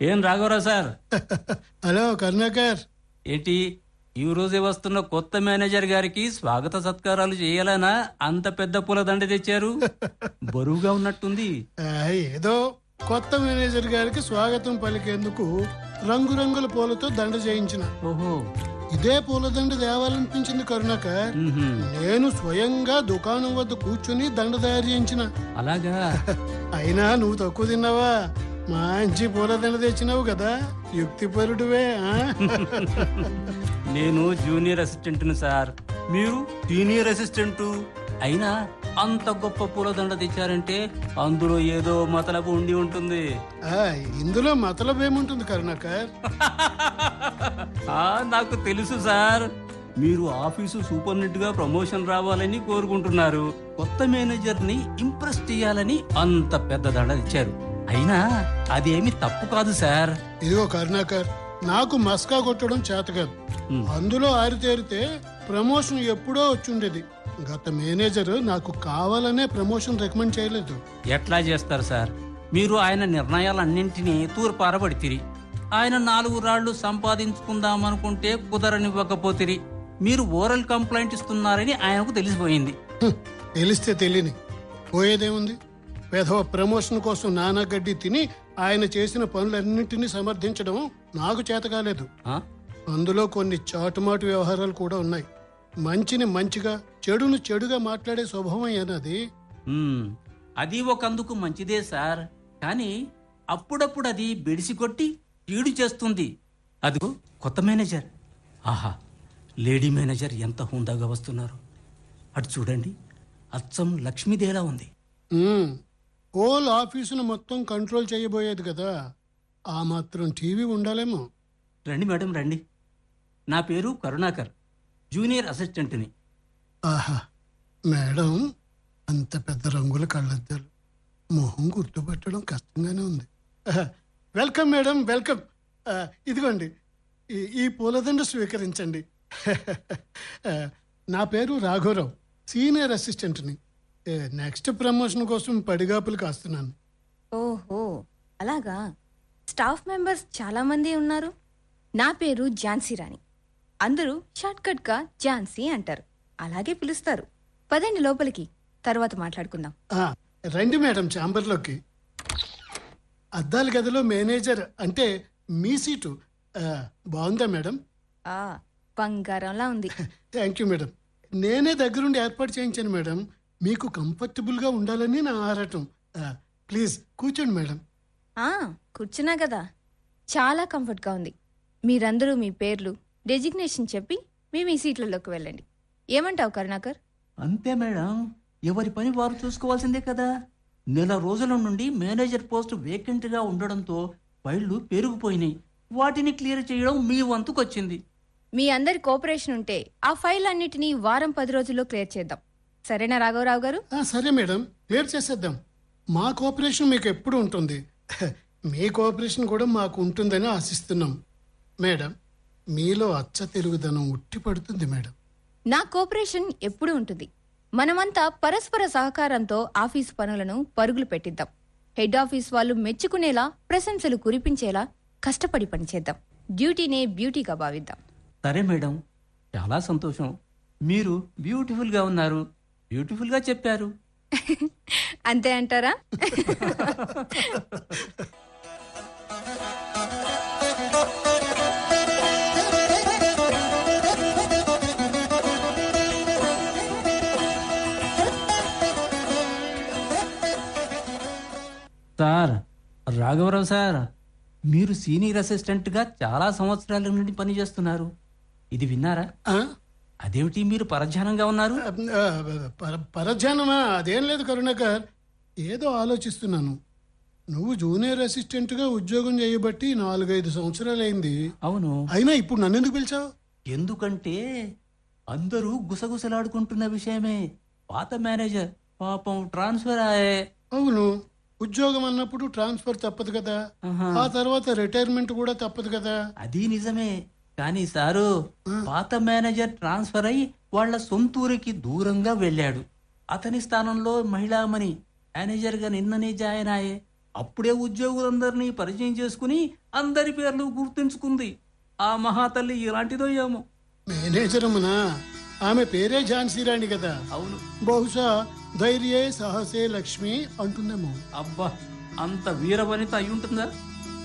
ఏం రాఘవరావు sir? Hello Karunakar. ఏంటి ఈ రోజే వస్తున్న కొత్త మేనేజర్ గారికి స్వాగత సత్కారాలు చేయాలనా అంత పెద్ద పూలదండ తెచ్చారు? బరువుగా ఉన్నట్టుంది. ఏదో కొత్త మేనేజర్ గారికి స్వాగతం పలికేందుకు రంగురంగుల పూలతో దండ చేయించిన. ఓహో, ఇదే పూలదండ తేవాలనిపించింది కరుణాకర్. నేను స్వయంగా దుకాణం వద్ద కూర్చుని దండ తయారు చేయించిన. అలాగా? అయినా నువ్వు తక్కువ తిన్నావా? మంచి పూలదండ తెచ్చినావు కదా, యుక్తిపరుడువే. నేను జూనియర్ అసిస్టెంట్ను సార్, మీరు సీనియర్ అసిస్టెంట్. అయినా అంత గొప్ప పూలదండ తెచ్చారంటే అందులో ఏదో మతలబు ఉండి ఉంటుంది. ఇందులో మతలబు ఏముంటుంది కరుణాకర్? నాకు తెలుసు సార్, మీరు ఆఫీసు సూపర్నెంట్ గా ప్రమోషన్ రావాలని కోరుకుంటున్నారు. కొత్త మేనేజర్ ని ఇంప్రెస్ చేయాలని అంత పెద్ద దండ ఇచ్చారు. అయినా అదేమి తప్పు కాదు సార్. ఇదిగో కరుణాకర్, నాకు మస్కా కొట్టడం చేత కాదు. అందులో ఆరితేరితే ప్రమోషన్ ఎప్పుడో వచ్చుండేది. గత మేనేజర్ నాకు కావాలనే ప్రమోషన్ రికమెండ్ చేయలేదు. ఎట్లా చేస్తారు సార్? మీరు ఆయన నిర్ణయాలన్నింటినీ తూర్పారబడితిరి. ఆయన 4 రాళ్లు సంపాదించుకుందామనుకుంటే కుదరనివ్వకపోతిరి. మీరు ఓరల్ కంప్లైంట్ ఇస్తున్నారని ఆయనకు తెలిసిపోయింది. తెలిస్తే తెలియని పోయేదేముంది? పేదవ ప్రమోషన్ కోసం నానా గడ్డి తిని ఆయన చేసిన పనులన్నింటినీ సమర్థించడం నాకు చేత కాలేదు. అందులో కొన్ని చాటుమాటు వ్యవహారాలు కూడా ఉన్నాయి. మంచిని మంచిగా, చెడును చెడుగా మాట్లాడే స్వభావం ఏనది. అది ఒకందుకు మంచిదే సార్, కానీ అప్పుడప్పుడు అది బెడిసి కొట్టి కీడు చేస్తుంది. అదిగో కొత్త మేనేజర్. ఆహా, లేడీ మేనేజర్ ఎంత హుందాగా వస్తున్నారు. అటు చూడండి, అచ్చం లక్ష్మీదేలా ఉంది. హోల్ ఆఫీసును మొత్తం కంట్రోల్ చేయబోయేది కదా, ఆ మాత్రం టీవీ ఉండాలేమో. రండి మేడం, రండి. నా పేరు కరుణాకర్, జూనియర్ అసిస్టెంట్ని. ఆహా, మేడం అంత పెద్ద రంగుల కళ్ళద్దాలు, మొహం గుర్తుపట్టడం కష్టంగానే ఉంది. Welcome madam, welcome. ఇదిగోండి, ఈ పూలదండ స్వీకరించండి. నా పేరు రాఘవరావు, సీనియర్ అసిస్టెంట్ని. నెక్స్ట్ ప్రమోషన్ కోసం పడిగాపులు కాస్తున్నాను. ఓహో, అలాగా. స్టాఫ్ మెంబర్స్ చాలా మంది ఉన్నారు. నా పేరు ఝాన్సీ రాణి. అందరూ షార్ట్ కట్ గా ఝాన్సీ అంటారు, అలాగే పిలుస్తారు. పదండి లోపలికి, తర్వాత మాట్లాడుకుందాం. రండి మేడం ఛాంబర్లోకి. అద్దాల గదిలో మేనేజర్ అంటే మీ సీటు బాగుందా మేడం? బంగారంలా ఉంది. Thank you madam. నేనే దగ్గరుండి ఏర్పాటు చేయించాను మేడం. మీకు కంఫర్టబుల్ గా ఉండాలని నా ఆరాటం. ప్లీజ్ కూర్చోండి మేడం. కూర్చున్నా కదా, చాలా కంఫర్ట్ గా ఉంది. మీరందరూ మీ పేర్లు, డెసిగ్నేషన్ చెప్పి మీ సీట్లలోకి వెళ్ళండి. ఏమంటావు కరుణాకర్? అంతే మేడం, ఎవరి పని వారు చూసుకోవాల్సిందే కదా. నెల రోజుల నుండి మేనేజర్ పోస్ట్ వేకెంట్ గా ఉండడంతో ఫైళ్లు పెరిగిపోయినాయి. వాటిని క్లియర్ చేయడం మీ వంతుకొచ్చింది. మీ అందరి కోఆపరేషన్ ఉంటే ఆ ఫైల్ అన్నిటినీ వారం 10 రోజుల్లో క్లియర్ చేద్దాం. సరేనా రాఘవరావు గారు? సరే మేడం, క్లియర్ చేసేద్దాం. మా కోఆపరేషన్ మీకు ఎప్పుడు ఉంటుంది. మీ కోఆపరేషన్ కూడా మాకు ఉంటుందని ఆశిస్తున్నాం. మేడం, మీలో అచ్చ తెలుగుదనం ఉట్టి పడుతుంది మేడం. నా కోఆపరేషన్ ఎప్పుడు ఉంటుంది. మనమంతా పరస్పర సహకారంతో ఆఫీసు పనులను పరుగులు పెట్టిద్దాం. హెడ్ ఆఫీస్ వాళ్ళు మెచ్చుకునేలా, ప్రశంసలు కురిపించేలా కష్టపడి పనిచేద్దాం. డ్యూటీనే బ్యూటీగా భావిద్దాం. సరే మేడం, చాలా సంతోషం. మీరు బ్యూటిఫుల్ గా ఉన్నారు, బ్యూటిఫుల్ గా చెప్పారు. అంతే అంటారా? సార్, రాఘవరావు సార్, మీరు సీనియర్ అసిస్టెంట్ గా చాలా సంవత్సరాల నుండి పనిచేస్తున్నారు. ఇది విన్నారా? అదేమిటి మీరు పరధ్యానంగా ఉన్నారు? పరధ్యానమా? అదేం లేదు కరుణాకర్, ఏదో ఆలోచిస్తున్నాను. నువ్వు జూనియర్ అసిస్టెంట్ గా ఉద్యోగం చేయబట్టి 4-5 సంవత్సరాలైంది. అవును. అయినా ఇప్పుడు నన్ను ఎందుకు పిలిచావు? ఎందుకంటే అందరూ గుసగుసలాడుకుంటున్న విషయమే. పాత మేనేజర్ పాపం ట్రాన్స్ఫర్ అయ్యే. అవును, ఉద్యోగం అన్నప్పుడు ట్రాన్స్ఫర్ తప్పదు కదా, ఆ తర్వాత రిటైర్మెంట్ కూడా తప్పదు కదా. అది నిజమే, కానీ సారు, పాత మేనేజర్ ట్రాన్స్ఫర్ అయి వాళ్ల సొంతూరికి దూరంగా వెళ్ళాడు. అతని స్థానంలో మహిళామణి మేనేజర్ గా నిన్ననే జాయిన్ అయ్యే. అప్పుడే ఉద్యోగులందరినీ పరిచయం చేసుకుని అందరి పేర్లు గుర్తుంచుకుంది. ఆ మహాతల్లి ఇలాంటిదో ఏమో. మేనేజరమ్మనా, ఆమె పేరే ఝాన్సీ రాణి కదా. అవును. బహుశా ధైర్యే సాహసే లక్ష్మి అంటుందేమో. అబ్బా, అంత వీరవనిత అయి ఉంటుందా?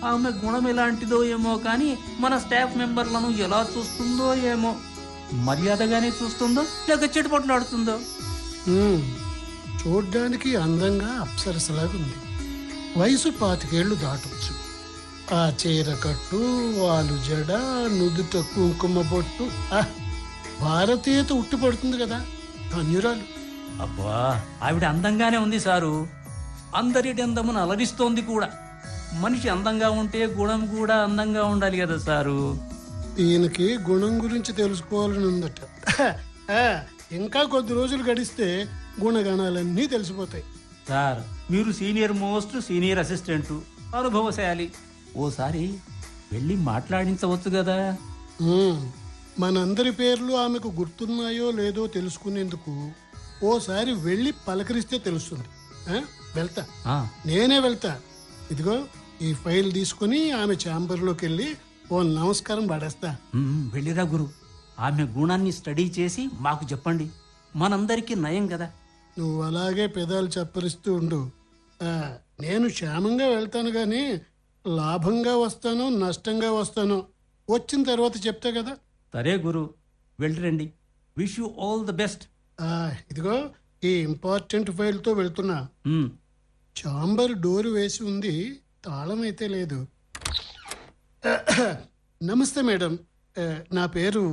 ఆమె గుణం ఎలాంటిదో ఏమో కానీ మన స్టాఫ్ మెంబర్లను ఎలా చూస్తుందో ఏమో. మర్యాదగానే చూస్తుందో లేక చెట్టుపట్లాడుతుందో. చూడ్డానికి అందంగా అప్సరసలాగుంది. వయసు 25 దాటొచ్చు. ఆ చీర కట్టు, వాలు జడ, నుదుట కుంకుమ బొట్టు, భారతీయత ఉట్టిపడుతుంది కదా. ధన్యురాలు. అబ్బా, ఆవిడ అందంగానే ఉంది సారు. అందరిటి అందమును అలరిస్తోంది కూడా. మనిషి అందంగా ఉంటే గుణం కూడా అందంగా ఉండాలి కదా సారు. ఈయనకి గుణం గురించి తెలుసుకోవాలని ఉందట. ఇంకా కొద్ది రోజులు గడిస్తే గుణగణాలన్నీ తెలిసిపోతాయి. సార్, మీరు సీనియర్ మోస్ట్ సీనియర్ అసిస్టెంట్, అనుభవశాలి. ఓసారి వెళ్ళి మాట్లాడించవచ్చు కదా. మనందరి పేర్లు ఆమెకు గుర్తున్నాయో లేదో తెలుసుకునేందుకు ఓసారి వెళ్ళి పలకరిస్తే తెలుస్తుంది. వెళ్తా, నేనే వెళ్తా. ఇదిగో ఈ ఫైల్ తీసుకుని ఆమె ఛాంబర్లోకి వెళ్ళి ఓ నమస్కారం పడేస్తా. వెళ్ళిరా గురు. ఆమె గుణాన్ని స్టడీ చేసి మాకు చెప్పండి. మనందరికీ నయం కదా. నువ్వు అలాగే పెదాలు చప్పరిస్తూ ఉండు. నేను క్షేమంగా వెళ్తాను గాని లాభంగా వస్తానో నష్టంగా వస్తానో వచ్చిన తర్వాత చెప్తా కదా. సరే గురు, వెళ్ళిరండి. Wish you all the best. ఇదిగో ఈ ఇంపార్టెంట్ ఫైల్తో వెళ్తున్నా. ఛాంబర్ డోర్ వేసి ఉంది, తాళం అయితే లేదు. నమస్తే మేడం, నా పేరు.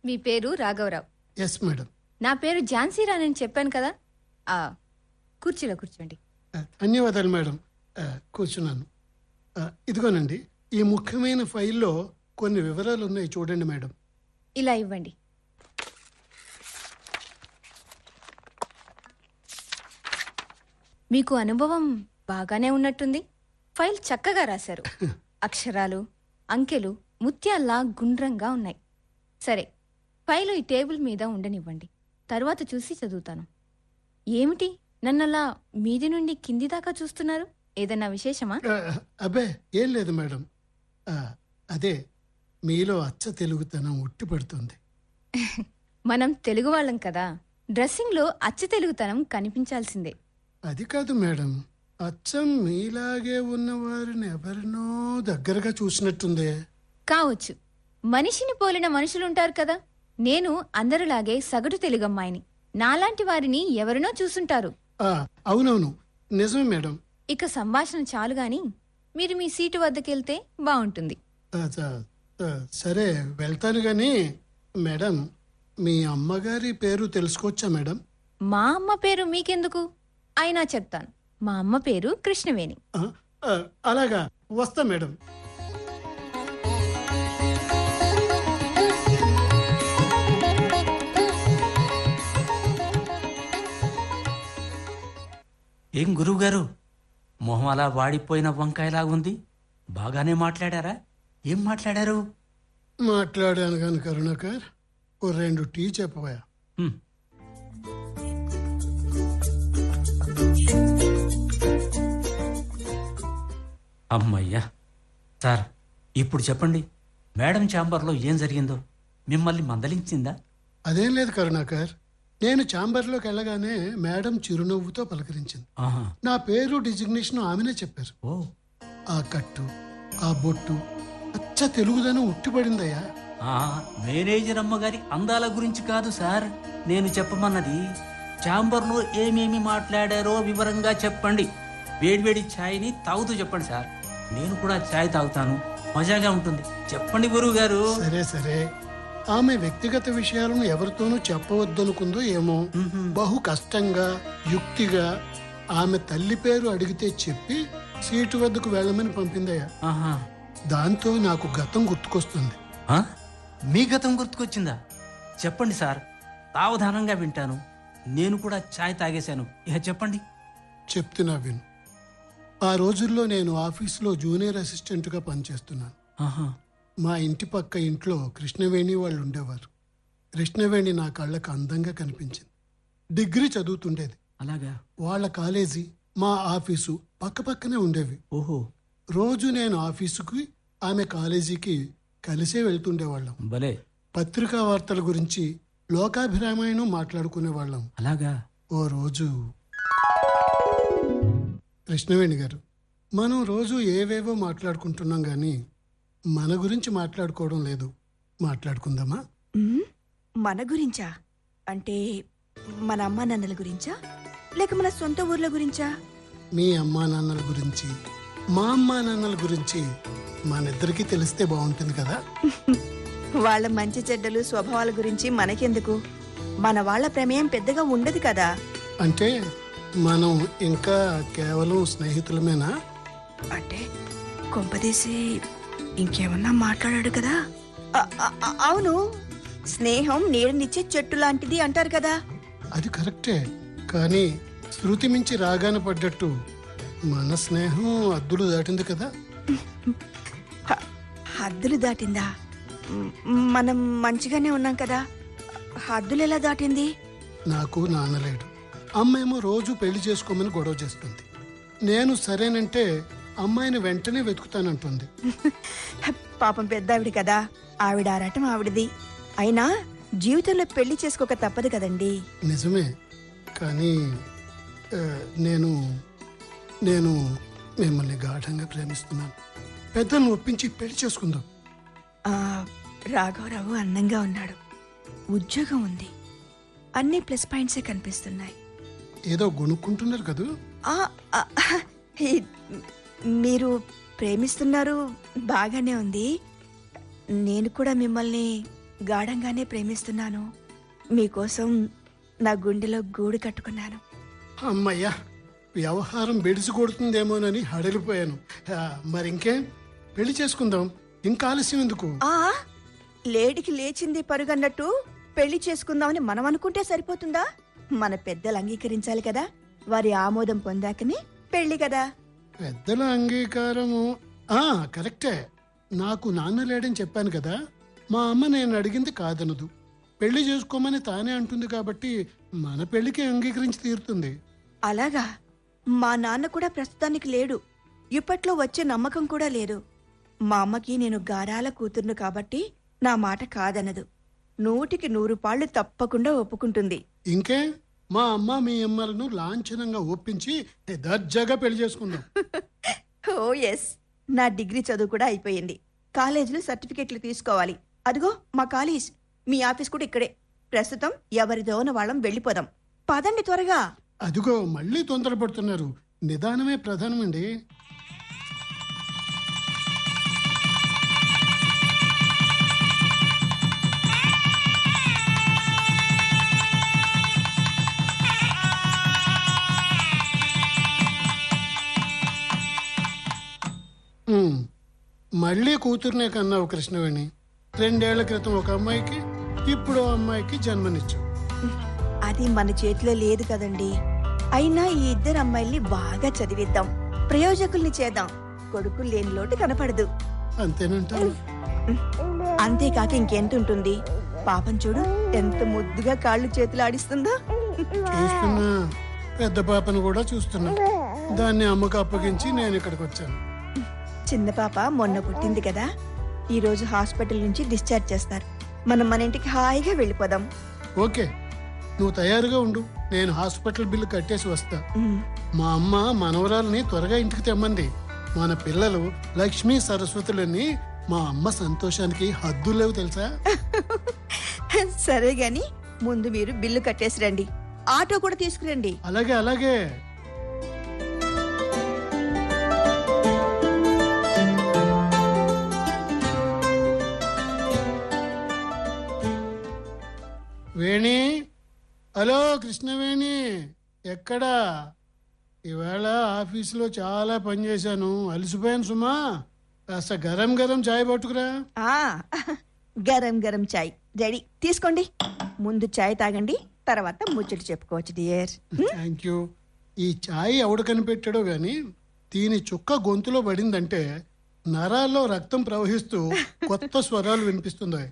మీ పేరు రాఘవరావు? Yes madam. నా పేరు ఝాన్సీ రాణి అని చెప్పాను కదా. కుర్చీలో కూర్చోండి. ధన్యవాదాలు మేడం. కూర్చున్నాను. ఇదిగోనండి, ఈ ముఖ్యమైన ఫైల్లో కొన్ని వివరాలు ఉన్నాయి, చూడండి మేడం. ఇలా ఇవ్వండి. మీకు అనుభవం బాగానే ఉన్నట్టుంది. ఫైల్ చక్కగా రాశారు. అక్షరాలు, అంకెలు ముత్యాల్లా గుండ్రంగా ఉన్నాయి. సరే, ఫైలు ఈ టేబుల్ మీద ఉండనివ్వండి. తర్వాత చూసి చదువుతాను. ఏమిటి నన్నలా మీది నుండి కింది దాకా చూస్తున్నారు? ఏదన్నా విశేషమా? అబ్బే, ఏం లేదు మేడం. అదే మీలో అచ్చ తెలుగుతనం ఉట్టిపడుతుంది. మనం తెలుగు వాళ్ళం కదా, డ్రెస్సింగ్లో అచ్చ తెలుగుతనం కనిపించాల్సిందే. అది కాదు మేడం, అచ్చం మీలాగే ఉన్న వారిని ఎవరినో దగ్గరగా చూసినట్టుందే. కావచ్చు, మనిషిని పోలిన మనుషులుంటారు కదా. నేను అందరిలాగే సగటు తెలుగమ్మాయిని. నాలాంటి వారిని ఎవరినో చూసుంటారు. అవునవును, నిజమే మేడం. ఇక సంభాషణ చాలుగాని మీరు మీ సీటు వద్దకెళ్తే బాగుంటుంది. సరే, వెళ్తాను గాని మేడం, మీ అమ్మగారి పేరు తెలుసుకోవచ్చా మేడం? మా అమ్మ పేరు మీకెందుకు? అయినా చెప్తాను. మా అమ్మ పేరు కృష్ణవేణి. అలాగా, వస్తా మేడం. ఏం గురువుగారు, మొహం అలా వాడిపోయిన వంకాయలాగుంది. బాగానే మాట్లాడారా? ఏం మాట్లాడారు? మాట్లాడాను కాను కరుణాకర్, ఓ 2 టీ చెప్పబోయా. అమ్మయ్యా. సార్, ఇప్పుడు చెప్పండి, మేడం ఛాంబర్లో ఏం జరిగిందో. మిమ్మల్ని మందలించిందా? అదేం లేదు కరుణాకర్, నేను ఛాంబర్లోకి వెళ్ళగానే మేడం చిరునవ్వుతో పలకరించింది. నా పేరు డిజిగ్నేషన్ ఆమెనే చెప్పారు. ఆ కట్టు, ఆ బొట్టు అచ్చ తెలుగుదనం ఉట్టిపడిందయ్యా. మేనేజర్ అమ్మగారి అందాల గురించి కాదు సార్ నేను చెప్పమన్నది. ఛాంబర్లో ఏమేమి మాట్లాడారో వివరంగా చెప్పండి. వేడివేడి ఛాయ్ని తాగుతూ చెప్పండి సార్. నేను కూడా ఛాయ్ తాగుతాను, మజాగా ఉంటుంది. చెప్పండి గురువు గారు. సరే సరే, ఆమె వ్యక్తిగత విషయాలను ఎవరితోనూ చెప్పవద్దనుకుందో ఏమో. బహు కష్టంగా యుక్తిగా ఆమె తల్లి పేరు అడిగితే చెప్పి సీటు వద్దకు వెళ్ళమని పంపిందయ్యా. దాంతో నాకు గతం గుర్తుకొస్తుంది. మీ గతం గుర్తుకొచ్చిందా? చెప్పండి సార్, సావధానంగా వింటాను. నేను కూడా ఛాయ్ తాగేశాను. ఇక చెప్పండి. చెప్తున్నా విను. ఆ రోజుల్లో నేను ఆఫీసులో జూనియర్ అసిస్టెంట్గా పనిచేస్తున్నాను. మా ఇంటి పక్క ఇంట్లో కృష్ణవేణి వాళ్ళు ఉండేవారు. కృష్ణవేణి నా కళ్ళకు అందంగా కనిపించింది. డిగ్రీ చదువుతుండేది. అలాగా? వాళ్ళ కాలేజీ మా ఆఫీసు పక్కపక్కనే ఉండేవి. ఓహో, రోజు నేను ఆఫీసుకి, ఆమె కాలేజీకి కలిసే వెళ్తుండేవాళ్ళం. భలే. పత్రికా వార్తల గురించి, లోకాభిరామాయణం మాట్లాడుకునేవాళ్ళం. అలాగా? ఓ రోజు, కృష్ణవేణి గారు, మనం రోజు ఏవేవో మాట్లాడుకుంటున్నాం కానీ మన గురించి మాట్లాడుకోవడం లేదు. మాట్లాడుకుందామా? మన గురించా? అంటే మన అమ్మా నాన్నల గురించా, లేక మన సొంత ఊర్ల గురించా? మీ అమ్మా నాన్నల గురించి, మా అమ్మా నాన్నల గురించి మనిద్దరికీ తెలిస్తే బాగుంటుంది కదా. వాళ్ళ మంచి చెడ్డలు స్వభావాల గురించి మనకెందుకు? మన వాళ్ళ ప్రమేయం పెద్దగా ఉండదు కదా. అంటే మనం ఇంకా కేవలం స్నేహితులమేనా? అంటే కొంపదీసి ఇంకేమన్నా మాట్లాడాడు కదా. అవును, స్నేహం నీడనిచ్చే చెట్టు లాంటిది అంటారు కదా. అది కరెక్టే, కానీ శృతి మించి రాగాన పడ్డట్టు మన స్నేహం హద్దులు దాటింది కదా. హద్దులు దాటిందా? మనం మంచిగానే ఉన్నాం కదా, హద్దులు ఎలా దాటింది? నాకు నాన్నలేడు. అమ్మేమో రోజు పెళ్లి చేసుకోమని గొడవ చేస్తుంది. నేను సరేనంటే అమ్మాయిని వెంటనే వెతుకుతానంటుంది. పాపం పెద్ద ఆవిడ కదా, ఆవిడ ఆరాటం ఆవిడది. అయినా జీవితంలో పెళ్లి చేసుకోక తప్పదు కదండి. నిజమే, కానీ నేను నేను మిమ్మల్ని గాఢంగా ప్రేమిస్తున్నాను. పెద్దలను ఒప్పించి పెళ్లి చేసుకుందాం. రాఘవరావు అందంగా ఉన్నాడు, ఉద్యోగం ఉంది, అన్ని ప్లస్ పాయింట్సే కనిపిస్తున్నాయి. ఏదో గొనుక్కుంటున్నారు కదూ. మీరు ప్రేమిస్తున్నారు, బాగానే ఉంది. నేను కూడా మిమ్మల్ని గాఢంగానే ప్రేమిస్తున్నాను. మీకోసం నా గుండెలో గూడు కట్టుకున్నాను. అమ్మయ్యా, వ్యవహారం బెడిసి కొడుతుందేమోనని హడలిపోయాను. మరింకేం, పెళ్లి చేసుకుందాం. ఇంకా ఆలస్యం ఎందుకు? లేడికి లేచింది పరుగన్నట్టు పెళ్లి చేసుకుందామని మనం అనుకుంటే సరిపోతుందా? మన పెద్దలు అంగీకరించాలి కదా, వారి ఆమోదం పొందాకనే పెళ్లి కదా. పెద్దల అంగీకారము కరెక్టే. నాకు నాన్న లేడని చెప్పాను కదా. మా అమ్మ నేను అడిగింది కాదనదు. పెళ్లి చేసుకోమని తానే అంటుంది కాబట్టి మన పెళ్లికి అంగీకరించి తీరుతుంది. అలాగా? మా నాన్న కూడా ప్రస్తుతానికి లేడు. ఇప్పట్లో వచ్చే నమ్మకం కూడా లేదు. మా అమ్మకి నేను గారాల కూతుర్ను కాబట్టి నా మాట కాదనదు. 100కి 100 పాళ్ళు తప్పకుండా ఒప్పుకుంటుంది. ఇంకే, మా అమ్మ మీ అమ్మలను లాంఛనంగా ఒప్పించి దర్జాగా పెళ్లి చేసుకుందాం. ఓ ఎస్, నా డిగ్రీ చదువు కూడా అయిపోయింది. కాలేజీలో సర్టిఫికెట్లు తీసుకోవాలి. అదిగో మా కాలేజ్, మీ ఆఫీస్ కూడా ఇక్కడే. ప్రస్తుతం ఎవరిదోన వాళ్ళం వెళ్ళిపోదాం. పదండి త్వరగా. అదిగో మళ్ళీ తొందరపడుతున్నారు. నిదానమే ప్రధానమండి. మళ్ళీ కూతుర్నే కన్నావు కృష్ణవేణి. 2 ఏళ్ల క్రితం ఒక అమ్మాయికి, ఇప్పుడు అమ్మాయికి జన్మనిచ్చావు. అది మన చేతిలో లేదు కదండి. అయినా ఈ 2 అమ్మాయిల్ని బాగా చదివిద్దాం, ప్రయోజకుల్ని చేద్దాం. కొడుకులు లేని లోటు కనపడదు. అంతేనంటారు? అంతేకాక ఇంకెంతుంటుంది. పాపం చూడు, ఎంత ముద్దుగా కాళ్ళు చేతులు ఆడిస్తుందో. చూస్తున్నా, పెద్ద పాపను కూడా చూస్తున్నా. దాన్ని అమ్మకు అప్పగించి నేను ఇక్కడికి వచ్చాను. చిన్న పాప మొన్న పుట్టింది కదా, ఈ రోజు హాస్పిటల్ నుంచి డిశ్చార్జ్ చేస్తారు. మనం మన ఇంటికి హాయిగా వెళ్ళిపోదాం. ఓకే, నువ్వు తయారుగా ఉండు. నేను హాస్పిటల్ బిల్లు కట్టేసి వస్తా. మా అమ్మ మనవరాల్ని త్వరగా ఇంటికి తెమ్మంది. మన పిల్లలు లక్ష్మీ సరస్వతులని మా అమ్మ సంతోషానికి హద్దులు లేవు తెలుసా. సరే గాని ముందు మీరు బిల్లు కట్టేసి రండి. ఆటో కూడా తీసుకురండి. అలాగే అలాగే. వేణి, హలో కృష్ణవేణి, ఎక్కడా? ఇవాళ ఆఫీసులో చాలా పనిచేశాను, అలసిపోయాను సుమా. కాస్త గరం గరం చాయ్ పట్టుకురా. గరం గరం చాయ్ రెడీ, తీసుకోండి. ముందు చాయ్ తాగండి, తర్వాత ముచ్చట చెప్పుకోవచ్చు డియర్. Thank you. ఈ చాయ్ ఎవడు కనిపెట్టాడో గాని దీని చుక్క గొంతులో పడిందంటే నరాల్లో రక్తం ప్రవహిస్తూ కొత్త స్వరాలు వినిపిస్తుంది.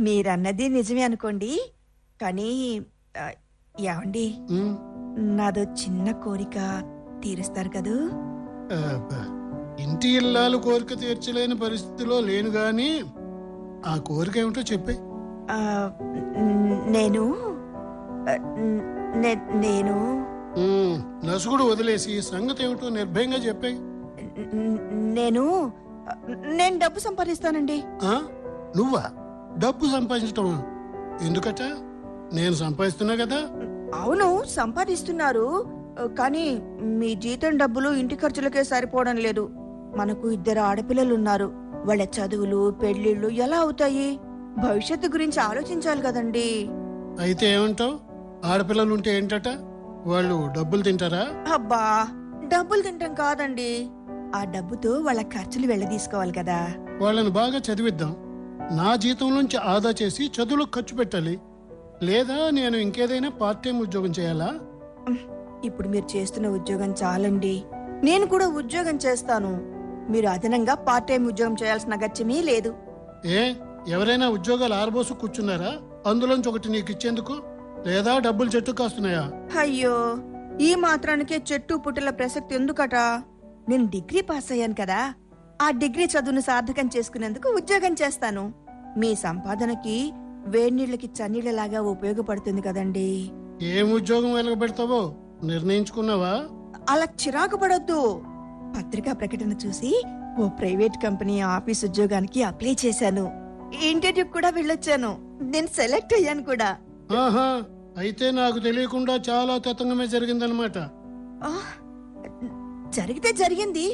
మీరన్నది నిజమే అనుకోండి, కానీ ఏమండి, నాదో చిన్న కోరిక తీరుస్తారు కదూ? అబ్బా, ఇంటి ఇల్లాలు కోరిక తీర్చలేని పరిస్థితిలో లేను గాని ఆ కోరిక ఏమిటో చెప్పే. ఆ, నేను ఆ, నేను నసుగుడు వదిలేసి సంగతి ఏమిటో నిర్భయంగా చెప్పే. నేను నేను డబ్బు సంపాదిస్తానండి. నువ్వా డబ్బు సంపాదించటం? ఎందుకట? నేను సంపాదిస్తున్నా కదా. అవును, సంపాదిస్తున్నారు. కానీ మీ జీతం డబ్బులు ఇంటి ఖర్చులకే సరిపోవడం లేదు. మనకు 2 ఆడపిల్లలున్నారు. వాళ్ళ చదువులు పెళ్లిళ్ళు ఎలా అవుతాయి? భవిష్యత్తు గురించి ఆలోచించాలి కదండి. అయితే ఏమంటావు? ఆడపిల్లలుంటే ఏంటట? వాళ్ళు డబ్బులు తింటారా? అబ్బా, డబ్బులు తింటాం కాదండి. ఆ డబ్బుతో వాళ్ళ ఖర్చులు వెళ్ళదీసుకోవాలి కదా. వాళ్ళని బాగా చదివిద్దాం. నా జీతంలోంచి ఆదా చేసి చదువులకు ఖర్చు పెట్టాలి. లేదా నేను ఇంకేదైనా పార్ట్ టైం ఉద్యోగం చేయాలా? ఇప్పుడు మీరు చేస్తున్న ఉద్యోగం చాలండి. నేను కూడా ఉద్యోగం చేస్తాను. మీరు అదనంగా పార్ట్ టైం ఉద్యోగం చేయాల్సిన అగత్యమే లేదు. ఏ ఎవరైనా ఉద్యోగాలు ఆరబోసు కూర్చున్నారా? అందులోంచి ఒకటి నీకు ఇచ్చేందుకు? లేదా డబ్బులు చెట్టు కాస్తున్నాయా? అయ్యో, ఈ మాత్రానికే చెట్టు పుట్టల ప్రసక్తి ఎందుకట? నేను డిగ్రీ పాస్ అయ్యాను కదా. ఆ డిగ్రీ చదువును సార్థకం చేసుకునేందుకు ఉద్యోగం చేస్తాను. మీ సంపాదనకి వేడినీళ్ళకి చన్నీళ్ళలాగా ఉపయోగపడుతుంది కదండి. ఏం ఉద్యోగం వెలగబెడతావో నిర్ణయించుకున్నావా? అలా చిరాకు పడొద్దు. పత్రికా ప్రకటన చూసి ఓ ప్రైవేట్ కంపెనీ ఆఫీస్ ఉద్యోగానికి అప్లై చేశాను. ఇంటర్వ్యూ కూడా వెళ్ళొచ్చాను. నేను సెలెక్ట్ అయ్యాను కూడా. ఆహా, అయితే నాకు తెలియకుండా చాలా తతంగమే జరిగిందనమాట. ఆ, జరిగితే జరిగింది.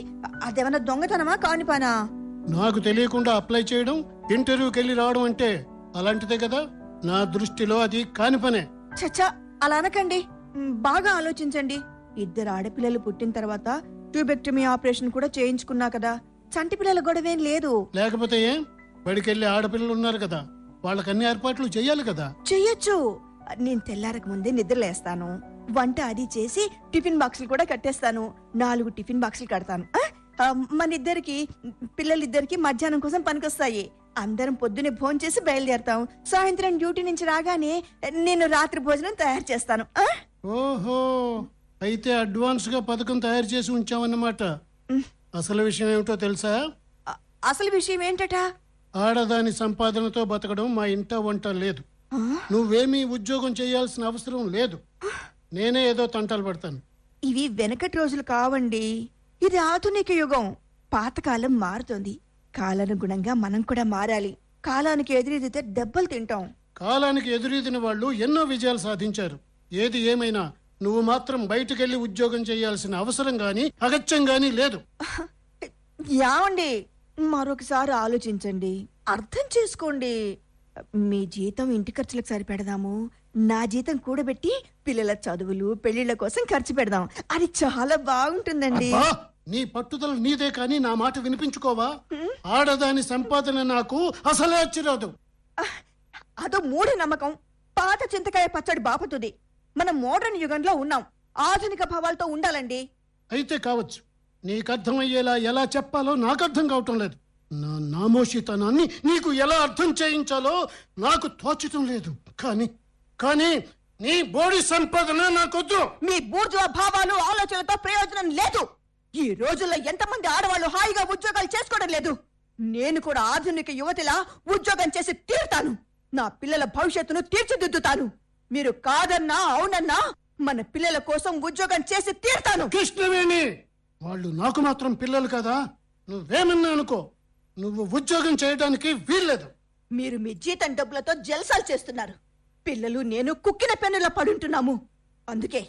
అదేమన్నా దొంగతనమా కానిపానా? నాకు తెలియకుండా అప్లై చేయడం, ఇంటర్వ్యూకి వెళ్ళి రావడం అంటే అలాంటిదే కదా. నా దృష్టిలో అది కాని పనే. చచ్చా, అలా అనకండి. బాగా ఆలోచించండి. 2 ఆడపిల్లలు పుట్టిన తర్వాత ట్యూబెక్టమీ ఆపరేషన్ కూడా చేయించుకున్నా కదా. చంటి పిల్లల గొడవేం లేదు. లేకపోతే ఏం? బడికెళ్ళి ఆడపిల్లలు ఉన్నారు కదా, వాళ్ళకన్ని ఏర్పాట్లు చెయ్యాలి కదా. చెయ్యొచ్చు. నేను తెల్లారక ముందే నిద్రలేస్తాను. వంట అది చేసి టిఫిన్ బాక్సులు కూడా కట్టేస్తాను. 4 టిఫిన్ బాక్సులు కడతాను. మనిద్దరికి పిల్లలిద్దరికి మధ్యాహ్నం కోసం పనికొస్తాయి. అందరం పొద్దునే భోంచేసి బయలుదేరతాం. సాయంత్రం డ్యూటీ నుంచి రాగానే నేను రాత్రి భోజనం తయారు చేస్తాను. ఓహో, అయితే అడ్వాన్స్ గా పథకం తయారు చేసి ఉంచామన్నమాట. అసలు విషయం ఏమిటో తెలుసా? అసలు విషయం ఏంటట? ఆడదాని సంపాదనతో బతకడం మా ఇంట వంట లేదు. నువ్వేమీ ఉద్యోగం చేయాల్సిన అవసరం లేదు. నేనే ఏదో తంటాలు పడతాను. ఇవి వెనకటి రోజులు కావండి. ఇది ఆధునిక యుగం. పాతకాలం మారుతోంది. కాలానుగుణంగా మనం కూడా మారాలి. కాలానికి ఎదురెదితే దెబ్బలు తింటాం. కాలానికి ఎదురీదిన వాళ్ళు ఎన్నో విజయాలు సాధించారు. ఏది ఏమైనా నువ్వు మాత్రం బయటకెళ్లి ఉద్యోగం చేయాల్సిన అవసరం గాని అగత్యం గాని లేదు. యావండి, మరొకసారి ఆలోచించండి. అర్థం చేసుకోండి. మీ జీతం ఇంటి ఖర్చులకు సరిపెడదాము. నా జీతం కూడబెట్టి పిల్లల చదువులు పెళ్లిళ్ల కోసం ఖర్చు పెడదాం. అది చాలా బాగుంటుందండి. అబ్బా, నీ పట్టుదల నీదే కానీ నా మాట వినిపించుకోవా? ఆడదాని సంపాదన నాకు అసలే వచ్చిరాదు. అదో మూఢ నమ్మకం. పాత చింతకాయ పచ్చడి బాపుతుంది. మనం మోడర్న్ యుగంలో ఉన్నాం. ఆధునిక భావాలతో ఉండాలండి. అయితే కావచ్చు. నీకు అర్థమయ్యేలా ఎలా చెప్పాలో నాకు అర్థం కావటం లేదు. నా నామోషితనాన్ని నీకు ఎలా అర్థం చేయించాలో నాకు తోచటం లేదు. కానీ నీ బోడి సంపాదన నాకొద్దు. మీ బూర్జువా భావాలు ఆలోచనలతో ప్రయోజనం లేదు. ఈ రోజుల్లో ఎంతమంది ఆడవాళ్ళు హాయిగా ఉద్యోగాలు చేసుకోవడం లేదు. నేను కూడా ఆధునిక యువతిలా ఉద్యోగం చేసి తీరుతాను. నా పిల్లల భవిష్యత్తును తీర్చిదిద్దుతాను. మీరు కాదన్నా అవునన్నా మన పిల్లల కోసం ఉద్యోగం చేసి తీరుతాను. కృష్ణవేణి, వాళ్ళు నాకు మాత్రం పిల్లలు కదా. నువ్వేమన్నా అనుకో, నువ్వు ఉద్యోగం చేయడానికి వీల్లేదు. మీరు మీ జీతం డబ్బులతో జల్సాలు చేస్తున్నారు. పిల్లలు నేను కుక్కిన పెన్నులా పడుంటున్నాము. అందుకే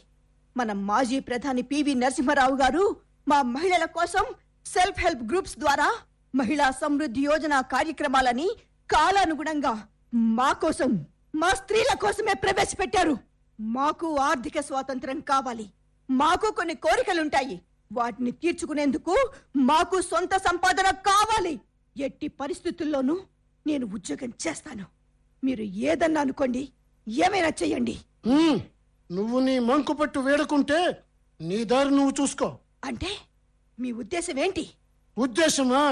మన మాజీ ప్రధాని పివి నరసింహారావు గారు మా మహిళల కోసం సెల్ఫ్ హెల్ప్ గ్రూప్స్ ద్వారా మహిళా సమృద్ధి యోజన కార్యక్రమాలని కాలానుగుణంగా మా కోసం, మా స్త్రీల కోసమే ప్రవేశపెట్టారు. మాకు ఆర్థిక స్వాతంత్రం కావాలి. మాకు కొన్ని కోరికలుంటాయి. వాటిని తీర్చుకునేందుకు మాకు సొంత సంపాదన కావాలి. ఎట్టి పరిస్థితుల్లోనూ నేను ఉద్యోగం చేస్తాను. మీరు ఏదన్నా అనుకోండి, ఏమైనా చెయ్యండి. నువ్వు నీ మంకు పట్టు వేడుకుంటే నీ దారి నువ్వు చూసుకో. అంటే మీ ఉద్దేశం ఏంటి? ఉద్దేశమా?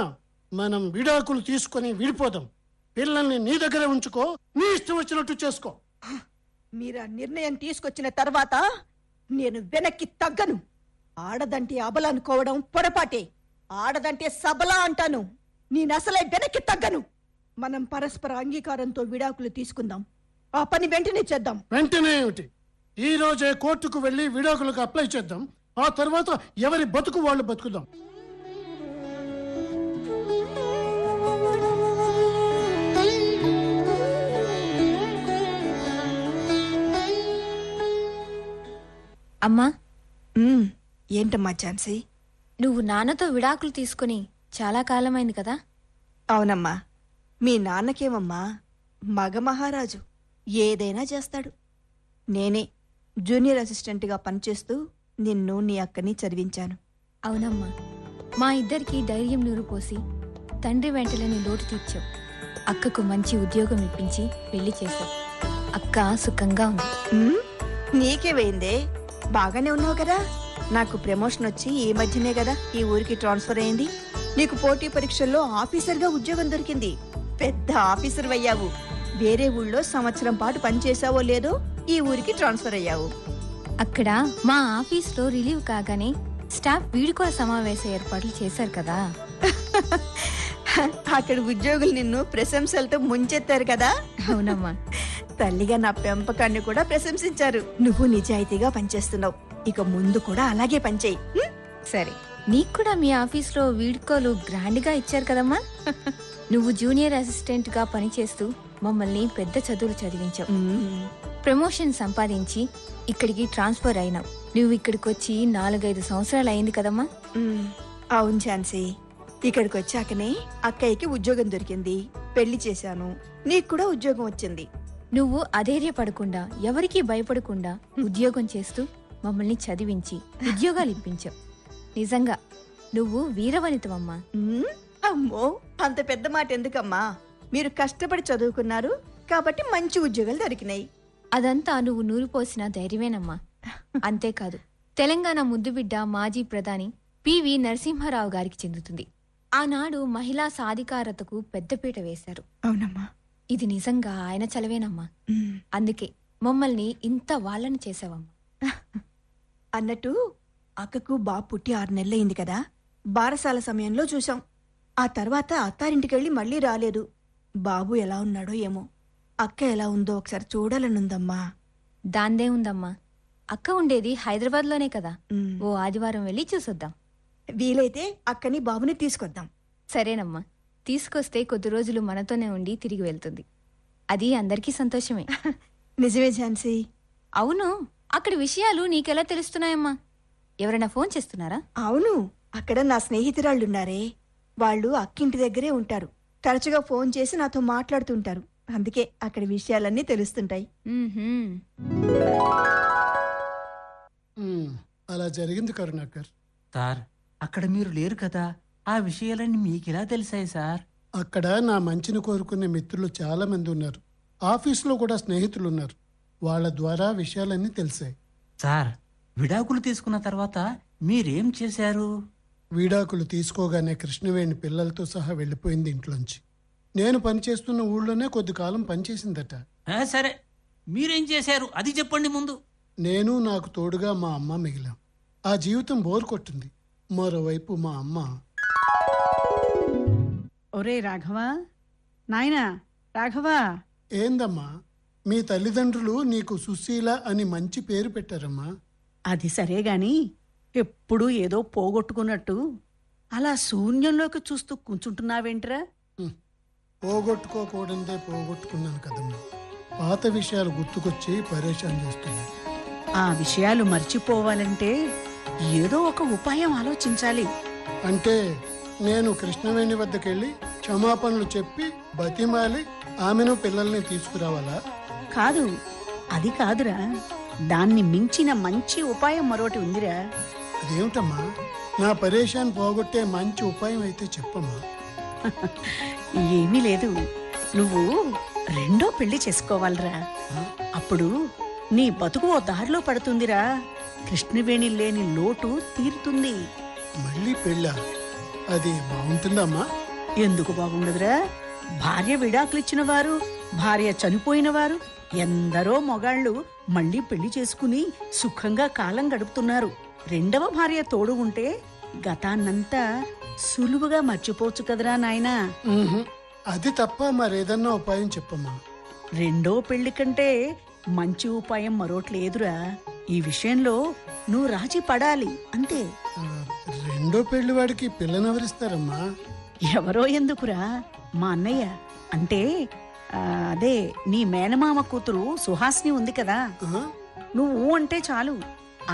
మనం విడాకులు తీసుకొని విడిపోదాం. పిల్లల్ని నీ దగ్గరే ఉంచుకో, నీ ఇష్టం వచ్చినట్టు చేసుకో. మీరు ఆ నిర్ణయం తీసుకొచ్చిన తర్వాత నేను వెనక్కి తగ్గను. ఆడదంటే అబల అనుకోవడం పొరపాటే. ఆడదంటే సబల అంటాను. నేనసలే వెనక్కి తగ్గను. మనం పరస్పర అంగీకారంతో విడాకులు తీసుకుందాం. ఆ పని వెంటనే చేద్దాం. వెంటనే ఏమిటి? ఈ రోజే కోర్టుకు వెళ్లి విడాకులకు అప్లై చేద్దాం. ఆ తర్వాత ఎవరి బతుకు వాళ్ళు బతుకుదాం. అమ్మా, ఏంటమ్మా ఝాన్సీ? నువ్వు నాన్నతో విడాకులు తీసుకుని చాలా కాలమైంది కదా? అవునమ్మా. మీ నాన్నకేమమ్మా, మగ మహారాజు, ఏదైనా చేస్తాడు. నేనే జూనియర్ అసిస్టెంట్గా పనిచేస్తూ నిన్ను నీ అక్కని చదివించాను. అవునమ్మా, మా ఇద్దరికి ధైర్యం నూరుపోసి తండ్రి వెంటలేని లోటు తీర్చావు. అక్కకు మంచి ఉద్యోగం ఇప్పించి పెళ్లి చేశావు. అక్క సుఖంగా ఉంది. నీకేమైందే? బాగానే ఉన్నావు కదా. నాకు ప్రమోషన్ వచ్చి ఈ మధ్యనే కదా ఈ ఊరికి ట్రాన్స్ఫర్ అయింది. నీకు పోటీ పరీక్షల్లో ఆఫీసర్గా ఉద్యోగం దొరికింది. పెద్ద ఆఫీసర్ అయ్యావు. వేరే ఊళ్ళో సంవత్సరం పాటు పనిచేసావో లేదో ఈ ఊరికి ట్రాన్స్ఫర్ అయ్యావు. అక్కడ మా ఆఫీస్లో రిలీవ్ కాగానే స్టాఫ్ వీడుకోల సమావేశ ఏర్పాట్లు చేశారు కదా. అక్కడ ఉద్యోగులు నిన్ను ప్రశంసలతో ముంచెత్తారు కదా. అవునమ్మా. తల్లిగా నా పెంపకాన్ని కూడా ప్రశంసించారు. నువ్వు నిజాయితీగా పనిచేస్తున్నావు. ఇక ముందు కూడా అలాగే పనిచేయి. సరే, నీకు కూడా మీ ఆఫీస్లో వీడ్కోలు గ్రాండ్ గా ఇచ్చారు కదమ్మా. నువ్వు జూనియర్ అసిస్టెంట్ గా పనిచేస్తూ మమ్మల్ని పెద్ద చదువులు చదివించావు. ప్రమోషన్ సంపాదించి ఇక్కడికి ట్రాన్స్ఫర్ అయినావు. నువ్వు ఇక్కడికి వచ్చి 4-5 సంవత్సరాలు అయింది కదమ్మా. అవును ఝాన్సీ. ఇక్కడికి వచ్చాకనే అక్కయ్యకి ఉద్యోగం దొరికింది. పెళ్లి చేశాను. నీకు కూడా ఉద్యోగం వచ్చింది. నువ్వు అధైర్యపడకుండా, ఎవరికీ భయపడకుండా ఉద్యోగం చేస్తూ మమ్మల్ని చదివించి ఉద్యోగాలు ఇప్పించావు. నిజంగా నువ్వు వీరవనితవమ్మా. అమ్మో, అంత పెద్ద మాట ఎందుకమ్మా? మీరు కష్టపడి చదువుకున్నారు కాబట్టి మంచి ఉద్యోగాలు దొరికినాయి. అదంతా నువ్వు నూరిపోసిన ధైర్యమేనమ్మా. అంతేకాదు, తెలంగాణ ముద్దుబిడ్డ మాజీ ప్రధాని పివి నరసింహారావు గారికి చెందుతుంది. ఆనాడు మహిళా సాధికారతకు పెద్దపీట వేశారు. అవునమ్మా. ఇది నిజంగా ఆయన చలవేనమ్మా. అందుకే మమ్మల్ని ఇంత వాళ్ళని చేసావమ్మా. అన్నట్టు అక్కకు బాబు పుట్టి 6 నెలలైంది కదా. బారసాల సమయంలో చూశాం. ఆ తర్వాత అత్తారింటికెళ్ళి మళ్ళీ రాలేదు. బాబు ఎలా ఉన్నాడో ఏమో. అక్క ఎలా ఉందో ఒకసారి చూడాలనుందమ్మా. దాందే ఉందమ్మా. అక్క ఉండేది హైదరాబాద్లోనే కదా. ఓ ఆదివారం వెళ్ళి చూసొద్దాం. వీలైతే అక్కని బాబుని తీసుకొద్దాం. సరేనమ్మా, తీసుకొస్తే కొద్ది రోజులు మనతోనే ఉండి తిరిగి వెళ్తుంది. అది అందరికీ సంతోషమే. నిజమే ఝాన్సీ. అవును, అక్కడి విషయాలు నీకెలా తెలుస్తున్నాయమ్మా? ఎవరైనా ఫోన్ చేస్తున్నారా? అవును, అక్కడ నా స్నేహితురాళ్ళున్నారే, వాళ్ళు అక్కింటి దగ్గరే ఉంటారు. తరచుగా ఫోన్ చేసి నాతో మాట్లాడుతుంటారు. అందుకే అక్కడి విషయాలన్నీ తెలుస్తుంటాయి. అలా జరిగింది కరుణాకర్. సార్, అక్కడ మీరు లేరు కదా, ఆ విషయాలన్నీ మీకెలా తెలిసాయి సార్? అక్కడ నా మంచిని కోరుకునే మిత్రులు చాలా మంది ఉన్నారు. ఆఫీసులో కూడా స్నేహితులు ఉన్నారు. వాళ్ళ ద్వారా విషయాలన్నీ తెలిసాయి. సార్, విడాకులు తీసుకున్న తర్వాత మీరేం చేశారు? విడాకులు తీసుకోగానే కృష్ణవేణి పిల్లలతో సహా వెళ్ళిపోయింది ఇంట్లోంచి. నేను పనిచేస్తున్న ఊళ్ళోనే కొద్ది కాలం పనిచేసిందట. సరే, మీరేం చేశారు అది చెప్పండి ముందు. నేను, నాకు తోడుగా మా అమ్మ మిగిలాం. ఆ జీవితం బోరు కొట్టింది. మరోవైపు మా అమ్మ, ఒరే రాఘవా, నాయనా రాఘవా. ఏందమ్మా, మీ తల్లిదండ్రులు నీకు సుశీల అని మంచి పేరు పెట్టారమ్మా. అది సరే గాని ఎప్పుడూ ఏదో పోగొట్టుకున్నట్టు అలా శూన్యంలోకి చూస్తూ కూర్చుంటున్నావేంట్రా? పోగొట్టుకోకూడదే పోగొట్టుకున్నాను కదమ్మా. పాత విషయాలు గుర్తుకొచ్చి పరేషాన్ చేస్తున్నాయి. ఆ విషయాలు మర్చిపోవాలంటే ఏదో ఒక ఉపాయం ఆలోచించాలి. అంటే నేను కృష్ణవేణి వద్దకెళ్ళి క్షమాపణలు చెప్పి బతిమాలి ఆమెను పిల్లల్ని తీసుకురావాలా? కాదు, అది కాదురా. దాన్ని మించిన మంచి ఉపాయం మరోటి ఉందిరా. అదేమిటమ్మా? నా పరేషాన్ పోగొట్టే మంచి ఉపాయం అయితే చెప్పమ్మా. ఏమీ లేదు, నువ్వు 2వ పెళ్లి చేసుకోవాలిరా. అప్పుడు నీ బతుకు ఓ దారిలో పడుతుందిరా. కృష్ణవేణి లేని లోటు తీరుతుంది. మళ్ళీ పెళ్ళా? అది బాగుంటుందమ్మా? ఎందుకు బాగుండదురా? భార్య విడాకులిచ్చిన వారు, భార్య చనిపోయిన వారు ఎందరో మొగాళ్ళు మళ్ళీ పెళ్లి చేసుకుని సుఖంగా కాలం గడుపుతున్నారు. రెండవ భార్య తోడు ఉంటే గతాన్నంతా సులువుగా మర్చిపోవచ్చు కదరా నాయనా. ఉహుం. అది తప్ప మరేదన్నా ఉపాయం చెప్పమ్మా. రెండో పెళ్లి కంటే మంచి ఉపాయం మరోట్లేదురా. ఈ విషయంలో నువ్వు రాజీ పడాలి అంతే. ఆ, రెండో పెళ్లి వాడికి పిల్లనెవరిస్తారమ్మా? ఎవరో ఎందుకురా, మా అన్నయ్య అంటే అదే నీ మేనమామ కూతురు సుహాసిని ఉంది కదా, ఆ? నువ్వు అంటే చాలు.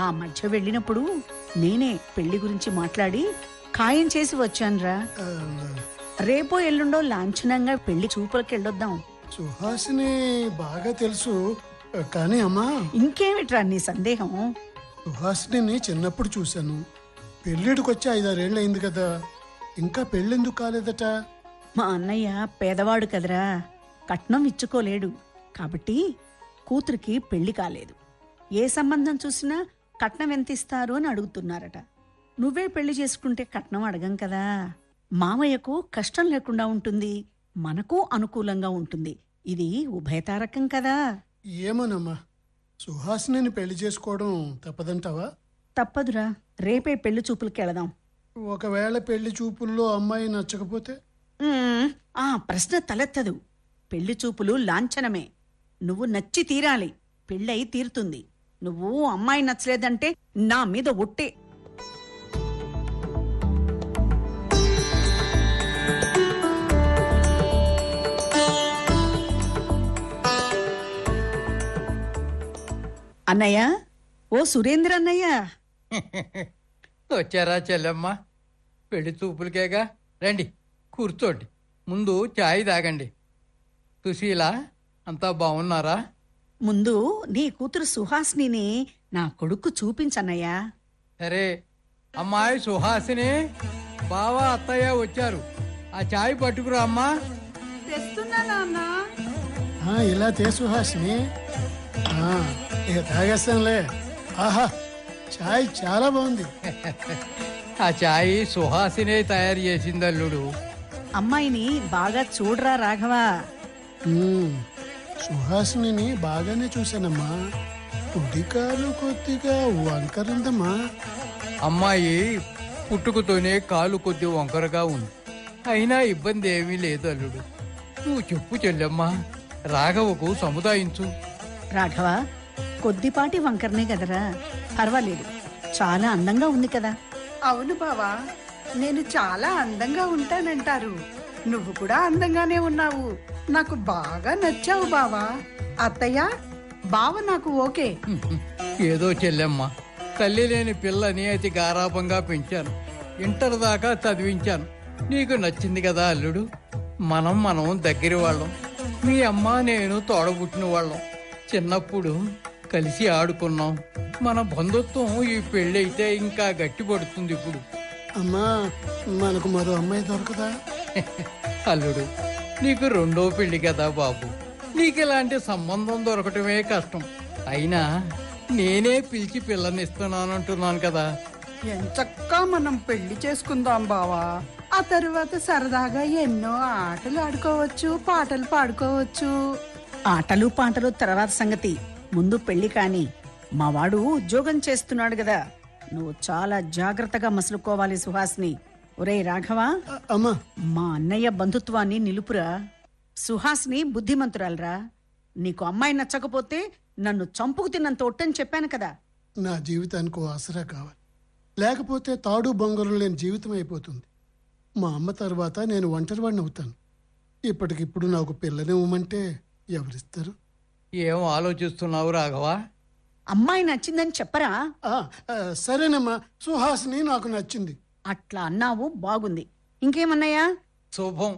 ఆ మధ్య వెళ్ళినప్పుడు నేనే పెళ్లి గురించి మాట్లాడి ఖాయం చేసి వచ్చానురా. ఆ, రేపో ఎల్లుండో లాంఛనంగా పెళ్లి చూపులకి వెళ్ళొద్దాం. సుహాసిని బాగా తెలుసు. కానీ అమ్మా, ఇంకేమిట్రా నీ సందేహం? సుహాసిని చిన్నప్పుడు చూశాను. పెళ్ళిడికొచ్చి 5-6 ఏళ్ళు అయింది కదా, ఇంకా పెళ్ళెందుకు కాలేదట? మా అన్నయ్య పేదవాడు కదరా, కట్నం ఇచ్చుకోలేడు. కాబట్టి కూతురికి పెళ్లి కాలేదు. ఏ సంబంధం చూసినా కట్నం ఎంత ఇస్తారు అని అడుగుతున్నారట. నువ్వే పెళ్లి చేసుకుంటే కట్నం అడగం కదా. మామయ్యకు కష్టం లేకుండా ఉంటుంది, మనకు అనుకూలంగా ఉంటుంది. ఇది ఉభయతారకం కదా. ఏమోనమ్మా, సుహాసిని పెళ్లి చేసుకోవడం తప్పదంటావా? తప్పదురా, రేపే పెళ్లి చూపులకి వెళదాం. ఒకవేళ పెళ్లి చూపుల్లో అమ్మాయి నచ్చకపోతే? ఆ ప్రశ్న తలెత్తదు. పెళ్లి చూపులు లాంఛనమే. నువ్వు నచ్చి తీరాలి, పెళ్ళయి తీరుతుంది. నువ్వు అమ్మాయి నచ్చలేదంటే నా మీద ఒట్టే. అన్నయ్య, ఓ సురేంద్ర అన్నయ్య. వచ్చారా చెల్లెమ్మ? పెళ్లి చూపులకేగా, రండి కూర్చోండి. ముందు చాయ్ తాగండి. సుశీల, అంతా బాగున్నారా? ముందు నీ కూతురు సుహాసిని నా కొడుకు చూపించన్నయ్యా. సరే, అమ్మాయి సుహాసిని, బావా అత్తయ్య వచ్చారు. ఆ చాయ్ పట్టుకురా అమ్మా. ఇలా తే సుహాసిని. ఇక తాగేస్తానులే. ఆహా, చాయ్ చాలా బాగుంది. ఆ చాయ్ సుహాసినే తయారు చేసింది అల్లుడు. అమ్మాయిని బాగా చూడరా రాఘవా. సుహాసిని బాగానే చూశానమ్మా. కుడికాలు కొద్దిగా వంకరుందమ్మా. అమ్మాయి పుట్టుకతోనే కాలు కొద్ది వంకరగా ఉంది. అయినా ఇబ్బంది ఏమీ లేదు అల్లుడు. నువ్వు చెప్పు చెల్లెమ్మా, రాఘవకు సముదాయించు. రాఘవ, కొద్దిపాటి వంకరనే కదరా, పర్వాలేదు. చాలా అందంగా ఉంది కదా. అవును బావా, నేను చాలా అందంగా ఉంటానంటారు. నువ్వు కూడా అందంగానే ఉన్నావు. నాకు బాగా నచ్చావు బావా. అత్తయ్య, బావ నాకు ఓకే. ఏదో చెల్లెమ్మ, తల్లి లేని పిల్లని అతి గారాభంగా పెంచాను. ఇంటర్ దాకా చదివించాను. నీకు నచ్చింది కదా అల్లుడు. మనం దగ్గర వాళ్ళం. మీ అమ్మ నేను తోడబుట్టిన వాళ్ళం. చిన్నప్పుడు కలిసి ఆడుకున్నాం. మన బంధుత్వం ఈ పెళ్ళైతే ఇంకా గట్టిపడుతుంది. ఇప్పుడు అమ్మా, మనకు మరో అమ్మాయి దొరకదా? అల్లుడు, నీకు రెండో పెళ్లి కదా బాబు. నీకు ఇలాంటి సంబంధం దొరకటమే కష్టం. అయినా నేనే పిలిచి పిల్లనిస్తున్నానంటున్నాను కదా. ఎంచక్కా మనం పెళ్లి చేసుకుందాం బావా. ఆ తరువాత సరదాగా ఎన్నో ఆటలు ఆడుకోవచ్చు, పాటలు పాడుకోవచ్చు. ఆటలు పాటలు తర్వాత సంగతి, ముందు పెళ్లి కాని. మావాడు ఉద్యోగం చేస్తున్నాడు కదా, నువ్వు చాలా జాగ్రత్తగా మసులుకోవాలి సుహాసిని. ఒరే రాఘవా, అమ్మా, మా అన్నయ్య బంధుత్వాన్ని నిలుపురా. సుహాసిని బుద్ధిమంతురాలరా. నీకు అమ్మాయి నచ్చకపోతే నన్ను చంపుకు తిన్నంత ఒట్టని చెప్పాను కదా. నా జీవితానికి ఓ ఆసరా కావాలి. లేకపోతే తాడు బొంగరం లేని జీవితం అయిపోతుంది. మా అమ్మ తర్వాత నేను ఒంటరివాడిని అవుతాను. ఇప్పటికిప్పుడు నాకు పిల్లనివ్వమంటే ఎవరిస్తారు? ఏం ఆలోచిస్తున్నావు రాఘవా? అమ్మాయి నచ్చిందని చెప్పరా. సరేనమ్మా, సుహాసిని నాకు నచ్చింది. అట్లా అన్నావు, బాగుంది. ఇంకేమన్నాయా? శుభం.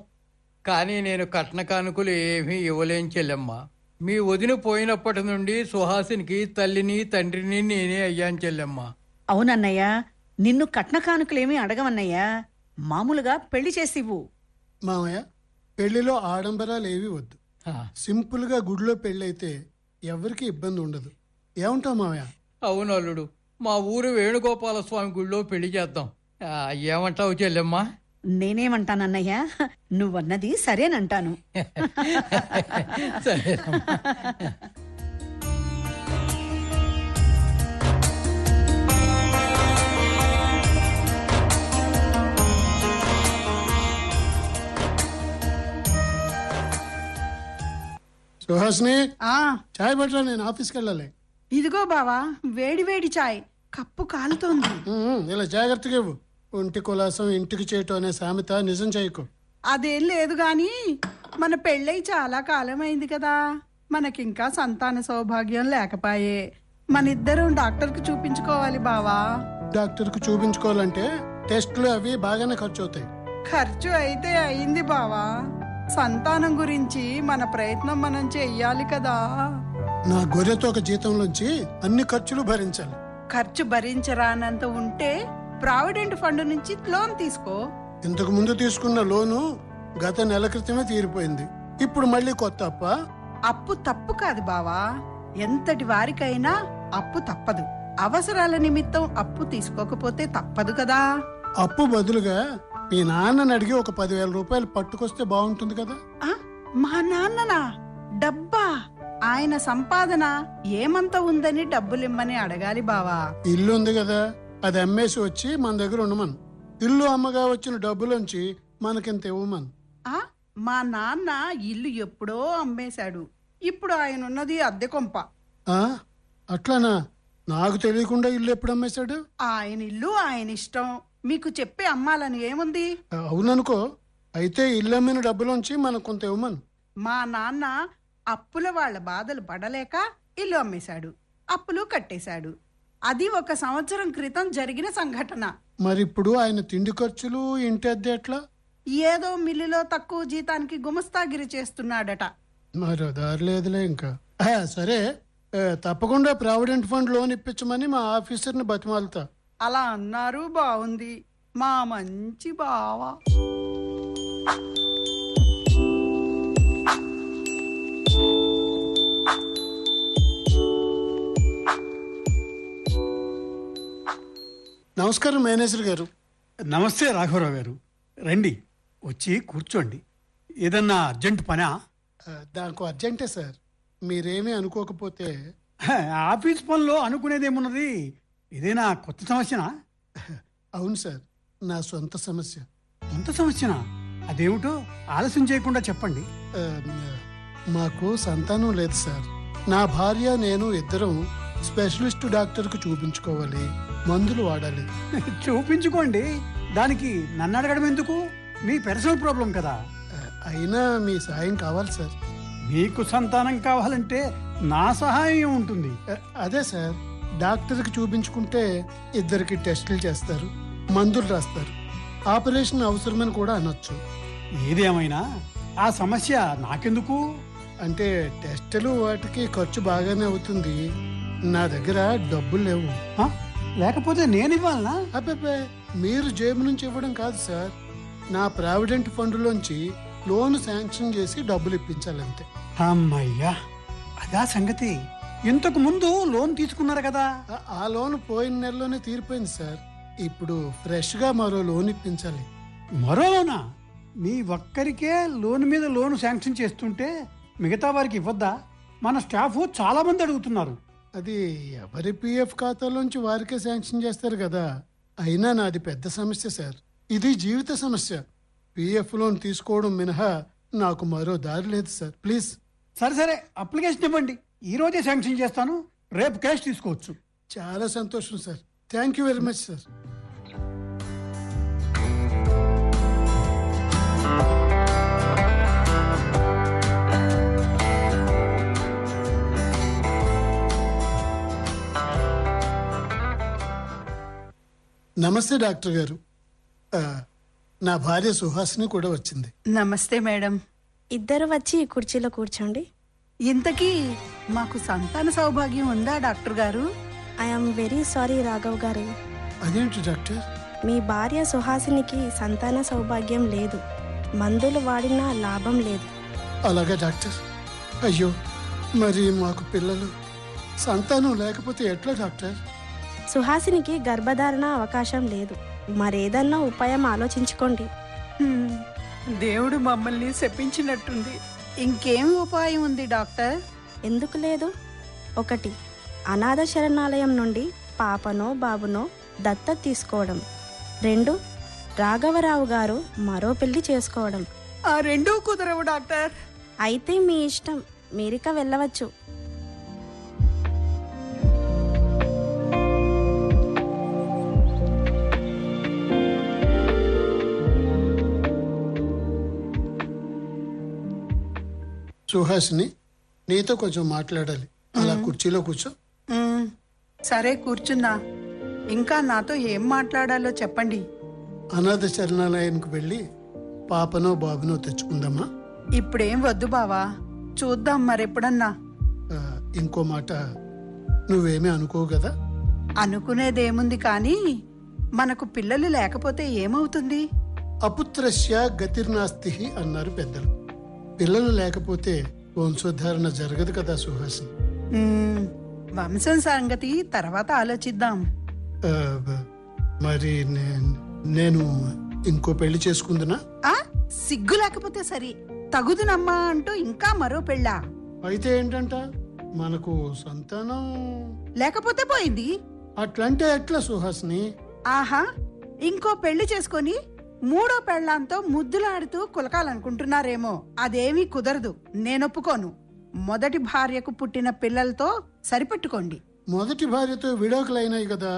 కానీ నేను కట్న కానుకలు ఏమీ ఇవ్వలేం చెల్లెమ్మ. మీ వదిన పోయినప్పటి నుండి సుహాసినికి తల్లిని తండ్రిని నేనే అయ్యాను చెల్లెమ్మ. అవునన్నయ్యా, నిన్ను కట్న కానుకలేమీ అడగమన్నయ్యా. మామూలుగా పెళ్లి చేసివ్వు. మామయ్య, పెళ్లిలో ఆడంబరాలు ఏవి వద్దు. సింపుల్ గా గుడిలో పెళ్ళైతే ఎవరికి ఇబ్బంది ఉండదు. ఏమంటావు మామయ్య? అవును అల్లుడు, మా ఊరు వేణుగోపాల స్వామి గుడిలో పెళ్లి చేద్దాం. ఏమంటావు చెల్లెమ్మా? నేనేమంటానన్నయ్య, నువ్వన్నది సరేనంటాను. సరేనమ్మా. సుహాసిని, ఆ చాయ్ పట్టరా, నేను ఆఫీస్కి వెళ్ళాలి. ఇదిగో బావా, వేడి వేడి చాయ్, కప్పు కాలుతోంది. ఇలా జాగ్రత్తగా ఇవ్వు. ఒంటి కులాసం ఇంటికి చేయటం అనే సామెత నిజం చేయకు. అదేం లేదు గాని మన పెళ్ళై చాలా కాలం అయింది కదా, మనకింకా సంతాన సౌభాగ్యం లేకపాయే. మనిద్దరం డాక్టర్కి చూపించుకోవాలి బావా. డాక్టర్కు చూపించుకోవాలంటే టెస్టులు అవి బాగానే ఖర్చు అవుతాయి. ఖర్చు అయితే అయింది బావా, సంతానం గురించి మన ప్రయత్నం మనం చెయ్యాలి కదా. నా గొర్రెతో ఒక జీతంలోంచి అన్ని ఖర్చులు భరించాలి. ఖర్చు భరించరానంత ఉంటే ప్రావిడెంట్ ఫండ్ నుంచి లోన్ తీసుకో. ఇంతకు ముందు తీసుకున్న లోను గత నెల క్రితమే తీరిపోయింది. ఇప్పుడు మళ్ళీ కొత్త అప్ప? అప్పు తప్పు కాదు బావా, ఎంతటి వారికైనా అప్పు తప్పదు. అవసరాల నిమిత్తం అప్పు తీసుకోకపోతే తప్పదు కదా. అప్పు బదులుగా మీ నాన్నని అడిగి ఒక 10,000 రూపాయలు పట్టుకొస్తే బాగుంటుంది కదా. ఆ, మా నాన్ననా? డబ్బా? ఆయన సంపాదన ఏమంత ఉందని డబ్బులిమ్మని అడగాలి బావా. ఇల్లు ఉంది కదా, అది అమ్మేసి వచ్చి మన దగ్గర ఉండమను. ఇల్లు అమ్మగా వచ్చిన డబ్బులోంచి మనకింత ఇవ్వమను. ఆ, మా నాన్న ఇల్లు ఎప్పుడో అమ్మేశాడు. ఇప్పుడు ఆయన ఉన్నది అద్దె కొంప. ఆ, అట్లానా? నాకు తెలియకుండా ఇల్లు ఎప్పుడు అమ్మేశాడు? ఆయన ఇల్లు ఆయన ఇష్టం, మీకు చెప్పి అమ్మాలని ఏముంది? అవుననుకో, అయితే ఇల్లు అమ్మిన డబ్బులోంచి మనకు కొంత ఇవ్వమను. మా నాన్న అప్పుల వాళ్ళ బాధలు పడలేక ఇల్లు అమ్మేశాడు, అప్పులు కట్టేశాడు. అది 1 సంవత్సరం క్రితం జరిగిన సంఘటన. మరిప్పుడు ఆయన తిండి ఖర్చులు, ఇంటి అద్దె ఎట్లా? ఏదో మిల్లులో తక్కువ జీతానికి గుమస్తాగిరి చేస్తున్నాడట. మరో దారి లేదులే ఇంకా. సరే, తప్పకుండా ప్రావిడెంట్ ఫండ్ లోన్ ఇప్పించమని మా ఆఫీసర్ని బతిమాలుతా. అలా అన్నారు, బాగుంది. మా మంచి బావా. నమస్కారం మేనేజర్ గారు. నమస్తే రాఘవరావు గారు, రండి, వచ్చి కూర్చోండి. ఏదన్నా అర్జెంట్ పనా? దానికి అర్జెంటే సార్, మీరేమీ అనుకోకపోతే. ఆఫీస్ పనిలో అనుకునేదేమున్నది? ఏదైనా కొత్త సమస్యనా? అవును సార్, నా సొంత సమస్య. సొంత సమస్యనా? అదేమిటో ఆలస్యం చేయకుండా చెప్పండి. ఆ, మాకు సంతానం లేదు సార్. నా భార్య నేను ఇద్దరం స్పెషలిస్ట్ డాక్టర్కు చూపించుకోవాలి, మందులు వాడాలి. చూపించుకోండి, దానికి నన్ను అడగడం ఎందుకు? మీ పర్సనల్ ప్రాబ్లం కదా. అయినా మీ సాయం కావాలి సార్. మీకు సంతానం కావాలంటే నా సహాయం ఉంటుంది. అదే సార్, డాక్టర్కి చూపించుకుంటే ఇద్దరికి టెస్టులు చేస్తారు, మందులు రాస్తారు, ఆపరేషన్ అవసరమని కూడా అనొచ్చు. ఏదేమైనా ఆ సమస్య నాకెందుకు? అంటే టెస్టులు వాటికి ఖర్చు బాగానే అవుతుంది. నా దగ్గర డబ్బులు లేవు. ఆ? లేకపోతే నేను ఇవ్వాలనా? అబ్బే, మీరు జేబు నుంచి ఇవ్వడం కాదు సార్, నా ప్రావిడెంట్ ఫండ్లోంచి లోన్ శాంక్షన్ చేసి డబ్బులు ఇప్పించాలంతే. అమ్మయ్యా, అదా సంగతి. ఇంతకు ముందు లోన్ తీసుకున్నారు కదా. ఆ లోన్ పోయిన నెలలోనే తీరిపోయింది సార్. ఇప్పుడు ఫ్రెష్ గా మరో లోన్ ఇప్పించాలి. మరో లోనా? మీ ఒక్కరికే లోన్ మీద లోన్ శాంక్షన్ చేస్తుంటే మిగతా వారికి ఇవ్వద్దా? మన స్టాఫ్ చాలా మంది అడుగుతున్నారు. అది ఎవరి పిఎఫ్ ఖాతాలోంచి వారికే శాంక్షన్ చేస్తారు కదా. అయినా నాది పెద్ద సమస్య సార్, ఇది జీవిత సమస్య. పిఎఫ్ లోన్ తీసుకోవడం మినహా నాకు మరో దారి లేదు సార్, ప్లీజ్. సరే సరే, అప్లికేషన్ ఇవ్వండి, ఈ రోజే శాంక్షన్ చేస్తాను, రేపు క్యాష్ తీసుకోవచ్చు. చాలా సంతోషం sir, thank you very much sir. నమస్తే డాక్టర్ గారు. నా భార్య సుహాసిని కూడా వచ్చింది. నమస్తే మేడం. ఇద్దరు వచ్చి ఈ కుర్చీలో కూర్చోండి. ఇంతకీ మాకు సంతాన సౌభాగ్యం ఉందా డాక్టర్ గారు? ఐఎమ్ వెరీ సారీ రాఘవ్ గారు, అదేంటి డాక్టర్? మీ భార్య సుహాసినికి సంతాన సౌభాగ్యం లేదు, మందులు వాడినా లాభం లేదు. అలాగా డాక్టర్? అయ్యో, మరి మాకు పిల్లలు సంతానం లేకపోతే ఎట్లా డాక్టర్? సుహాసినికి గర్భధారణ అవకాశం లేదు, మరేదన్నా ఉపాయం ఆలోచించుకోండి. దేవుడు మమ్మల్ని శపించినట్టుంది. ఇంకేం ఉపాయం ఉంది డాక్టర్? ఎందుకు లేదు? 1, అనాథ శరణాలయం నుండి పాపనో బాబునో దత్తత తీసుకోవడం. 2, రాఘవరావు గారు మరో పెళ్లి చేసుకోవడం. ఆ రెండూ కుదరవు డాక్టర్. అయితే మీ ఇష్టం, మీరిక వెళ్ళవచ్చు. సుహాసిని, నీతో కొంచెం మాట్లాడాలి. అలా కుర్చీలో కూర్చో. సరే కూర్చున్నా. ఇంకా నాతో ఏం మాట్లాడాలో చెప్పండి. అనాథ శరణాలయానికి వెళ్ళి పాపనో బాబునో తెచ్చుకుందామా? ఇప్పుడేం వద్దు బావా, చూద్దాం మరెప్పుడన్నా. ఇంకో మాట, నువ్వేమీ అనుకోవు కదా? అనుకునేదేముంది కానీ మనకు పిల్లలు లేకపోతే ఏమవుతుంది? అపుత్రస్య గతిర్నాస్తి అన్నారు పెద్దలు. పిల్లలు లేకపోతే వంశోద్ధారణ జరగదు కదా సుహాసిని. వంశం సంగతి తర్వాత ఆలోచిద్దాం. మరి నేను ఇంకో పెళ్లి చేసుకుందునా? సిగ్గు లేకపోతే సరి, తగుదునమ్మా అంటూ ఇంకా మరో పెళ్ళా? అయితే ఏంటంట, మనకు సంతానం లేకపోతే పోయింది. అట్లంటే ఎట్లా సుహాసిని? ఆహా, ఇంకో పెళ్లి చేసుకొని 3వ పెళ్లాంతో ముద్దులాడుతూ కులకాలనుకుంటున్నారేమో. అదేమీ కుదరదు, నేనొప్పుకోను. మొదటి భార్యకు పుట్టిన పిల్లలతో సరిపెట్టుకోండి. మొదటి భార్యతో విడాకులైనాయి కదా,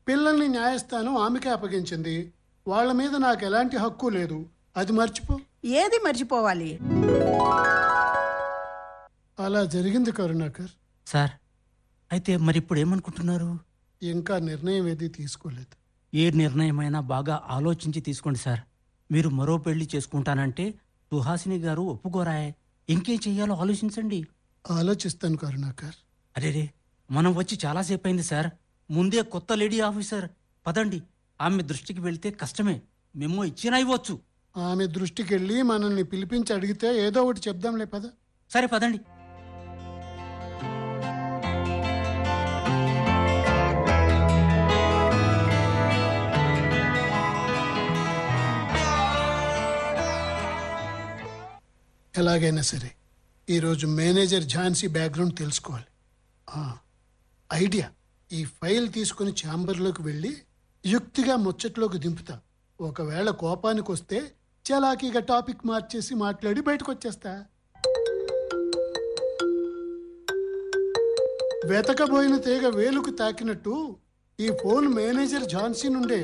పిల్లల్ని న్యాయస్థానం ఆమెకే అప్పగించింది. వాళ్ళ మీద నాకు ఎలాంటి హక్కు లేదు, అది మర్చిపో. ఏది మర్చిపోవాలి? అలా జరిగింది కరుణాకర్. సార్, అయితే మరి ఇప్పుడు ఏమనుకుంటున్నారు? ఇంకా నిర్ణయం ఏది తీసుకోలేదు. ఏ నిర్ణయమైనా బాగా ఆలోచించి తీసుకోండి సార్. మీరు మరో పెళ్లి చేసుకుంటానంటే సుహాసిని గారు ఒప్పుకోరాయే. ఇంకేం చెయ్యాలో ఆలోచించండి. ఆలోచిస్తాను కరుణాకర్. అరేరే, మనం వచ్చి చాలాసేపు అయింది సార్. ముందే కొత్త లేడీ ఆఫీసర్. పదండి, ఆమె దృష్టికి వెళ్తే కష్టమే, మేము ఇచ్చినా ఇవ్వచ్చు. ఆమె దృష్టికి వెళ్ళి మనల్ని పిలిపించి అడిగితే ఏదో ఒకటి చెప్దాంలే, పద. సరే పదండి. ఎలాగైనా సరే ఈరోజు మేనేజర్ ఝాన్సీ బ్యాక్గ్రౌండ్ తెలుసుకోవాలి. ఐడియా, ఈ ఫైల్ తీసుకుని ఛాంబర్లోకి వెళ్ళి యుక్తిగా ముచ్చట్లోకి దింపుతా. ఒకవేళ కోపానికి వస్తే చలాకీగా టాపిక్ మార్చేసి మాట్లాడి బయటకు వచ్చేస్తా. వెతకబోయిన తీగ వేలుకు తాకినట్టు ఈ ఫోన్ మేనేజర్ ఝాన్సీ నుండే.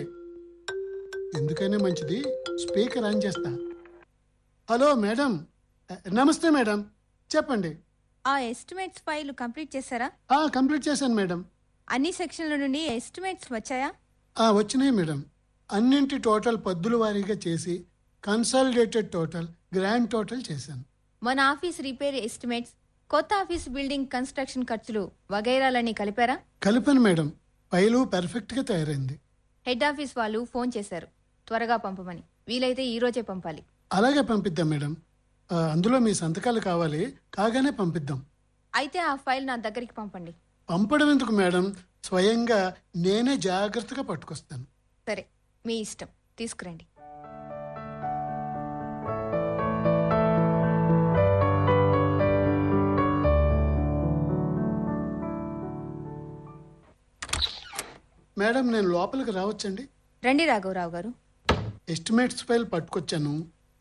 ఎందుకైనా మంచిది స్పీకర్ ఆన్ చేస్తా. Hello madam. నమస్తే మేడం, చెప్పండి. ఆ ఎస్టిమేట్స్ ఫైల్ కంప్లీట్ చేశారా? కంప్లీట్ చేశాను మేడం. అన్ని సెక్షన్ల నుండి ఎస్టిమేట్స్ వచ్చాయా? వచ్చినాయి మేడం. అన్నింటి టోటల్ పద్దుల వారీగా చేసి కన్సాలిడేటెడ్ టోటల్, గ్రాండ్ టోటల్ చేశాను. మన ఆఫీస్ రిపేర్ ఎస్టిమేట్స్, కొత్త ఆఫీస్ బిల్డింగ్ కన్స్ట్రక్షన్ ఖర్చులు వగైరాలన్నీ కలిపారా? కలిపాను మేడం. ఫైలు పర్ఫెక్ట్ గా తయారైంది. హెడ్ ఆఫీస్ వాళ్ళు ఫోన్ చేశారు, త్వరగా పంపమని. వీలైతే ఈ రోజే పంపాలి. అలాగే పంపిద్దాం మేడం. అందులో మీ సంతకాలు కావాలి, కాగానే పంపిద్దాం. అయితే ఆ ఫైల్ నా దగ్గరికి పంపండి. పంపడం ఎందుకు మేడం, స్వయంగా నేనే జాగ్రత్తగా పట్టుకొస్తాను. సరే, మీ ఇష్టం, తీసుకురండి. మేడం, నేను లోపలికి రావచ్చండి? రండి రాఘవరావు గారు. ఎస్టిమేట్స్ ఫైల్ పట్టుకొచ్చాను.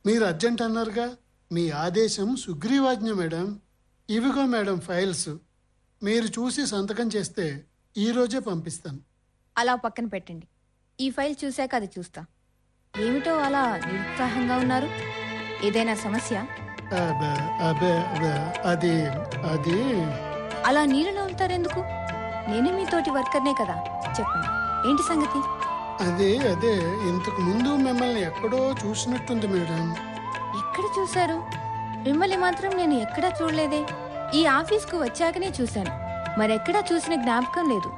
మీరు అర్జెంట్ అన్నారుగా, మీ ఆదేశం సుగ్రీవాజ్ఞ మేడం. ఇవిగో మేడం ఫైల్స్. మీరు చూసి సంతకం చేస్తే ఈ రోజే పంపిస్తాను. అలా పక్కన పెట్టండి. ఈ ఫైల్ చూశాక అది చూస్తా. ఏమిటో అలా నిరుత్సాహంగా ఉన్నారు? ఏదైనా సమస్య? అది అది అలా నీళ్ళలో ఉంటారెందుకు? నేను మీతోటి వర్కర్నే కదా, చెప్పండి, ఏంటి సంగతి? అదే ఇంతకు ముందు మిమ్మల్ని ఎక్కడో చూసినట్టుంది మేడం. ఎక్కడ చూశారు? మిమ్మల్ని మాత్రం నేను ఎక్కడా చూడలేదే. ఈ ఆఫీస్కు వచ్చాకనే చూశాను, మరెక్కడా చూసిన జ్ఞాపకం లేదు.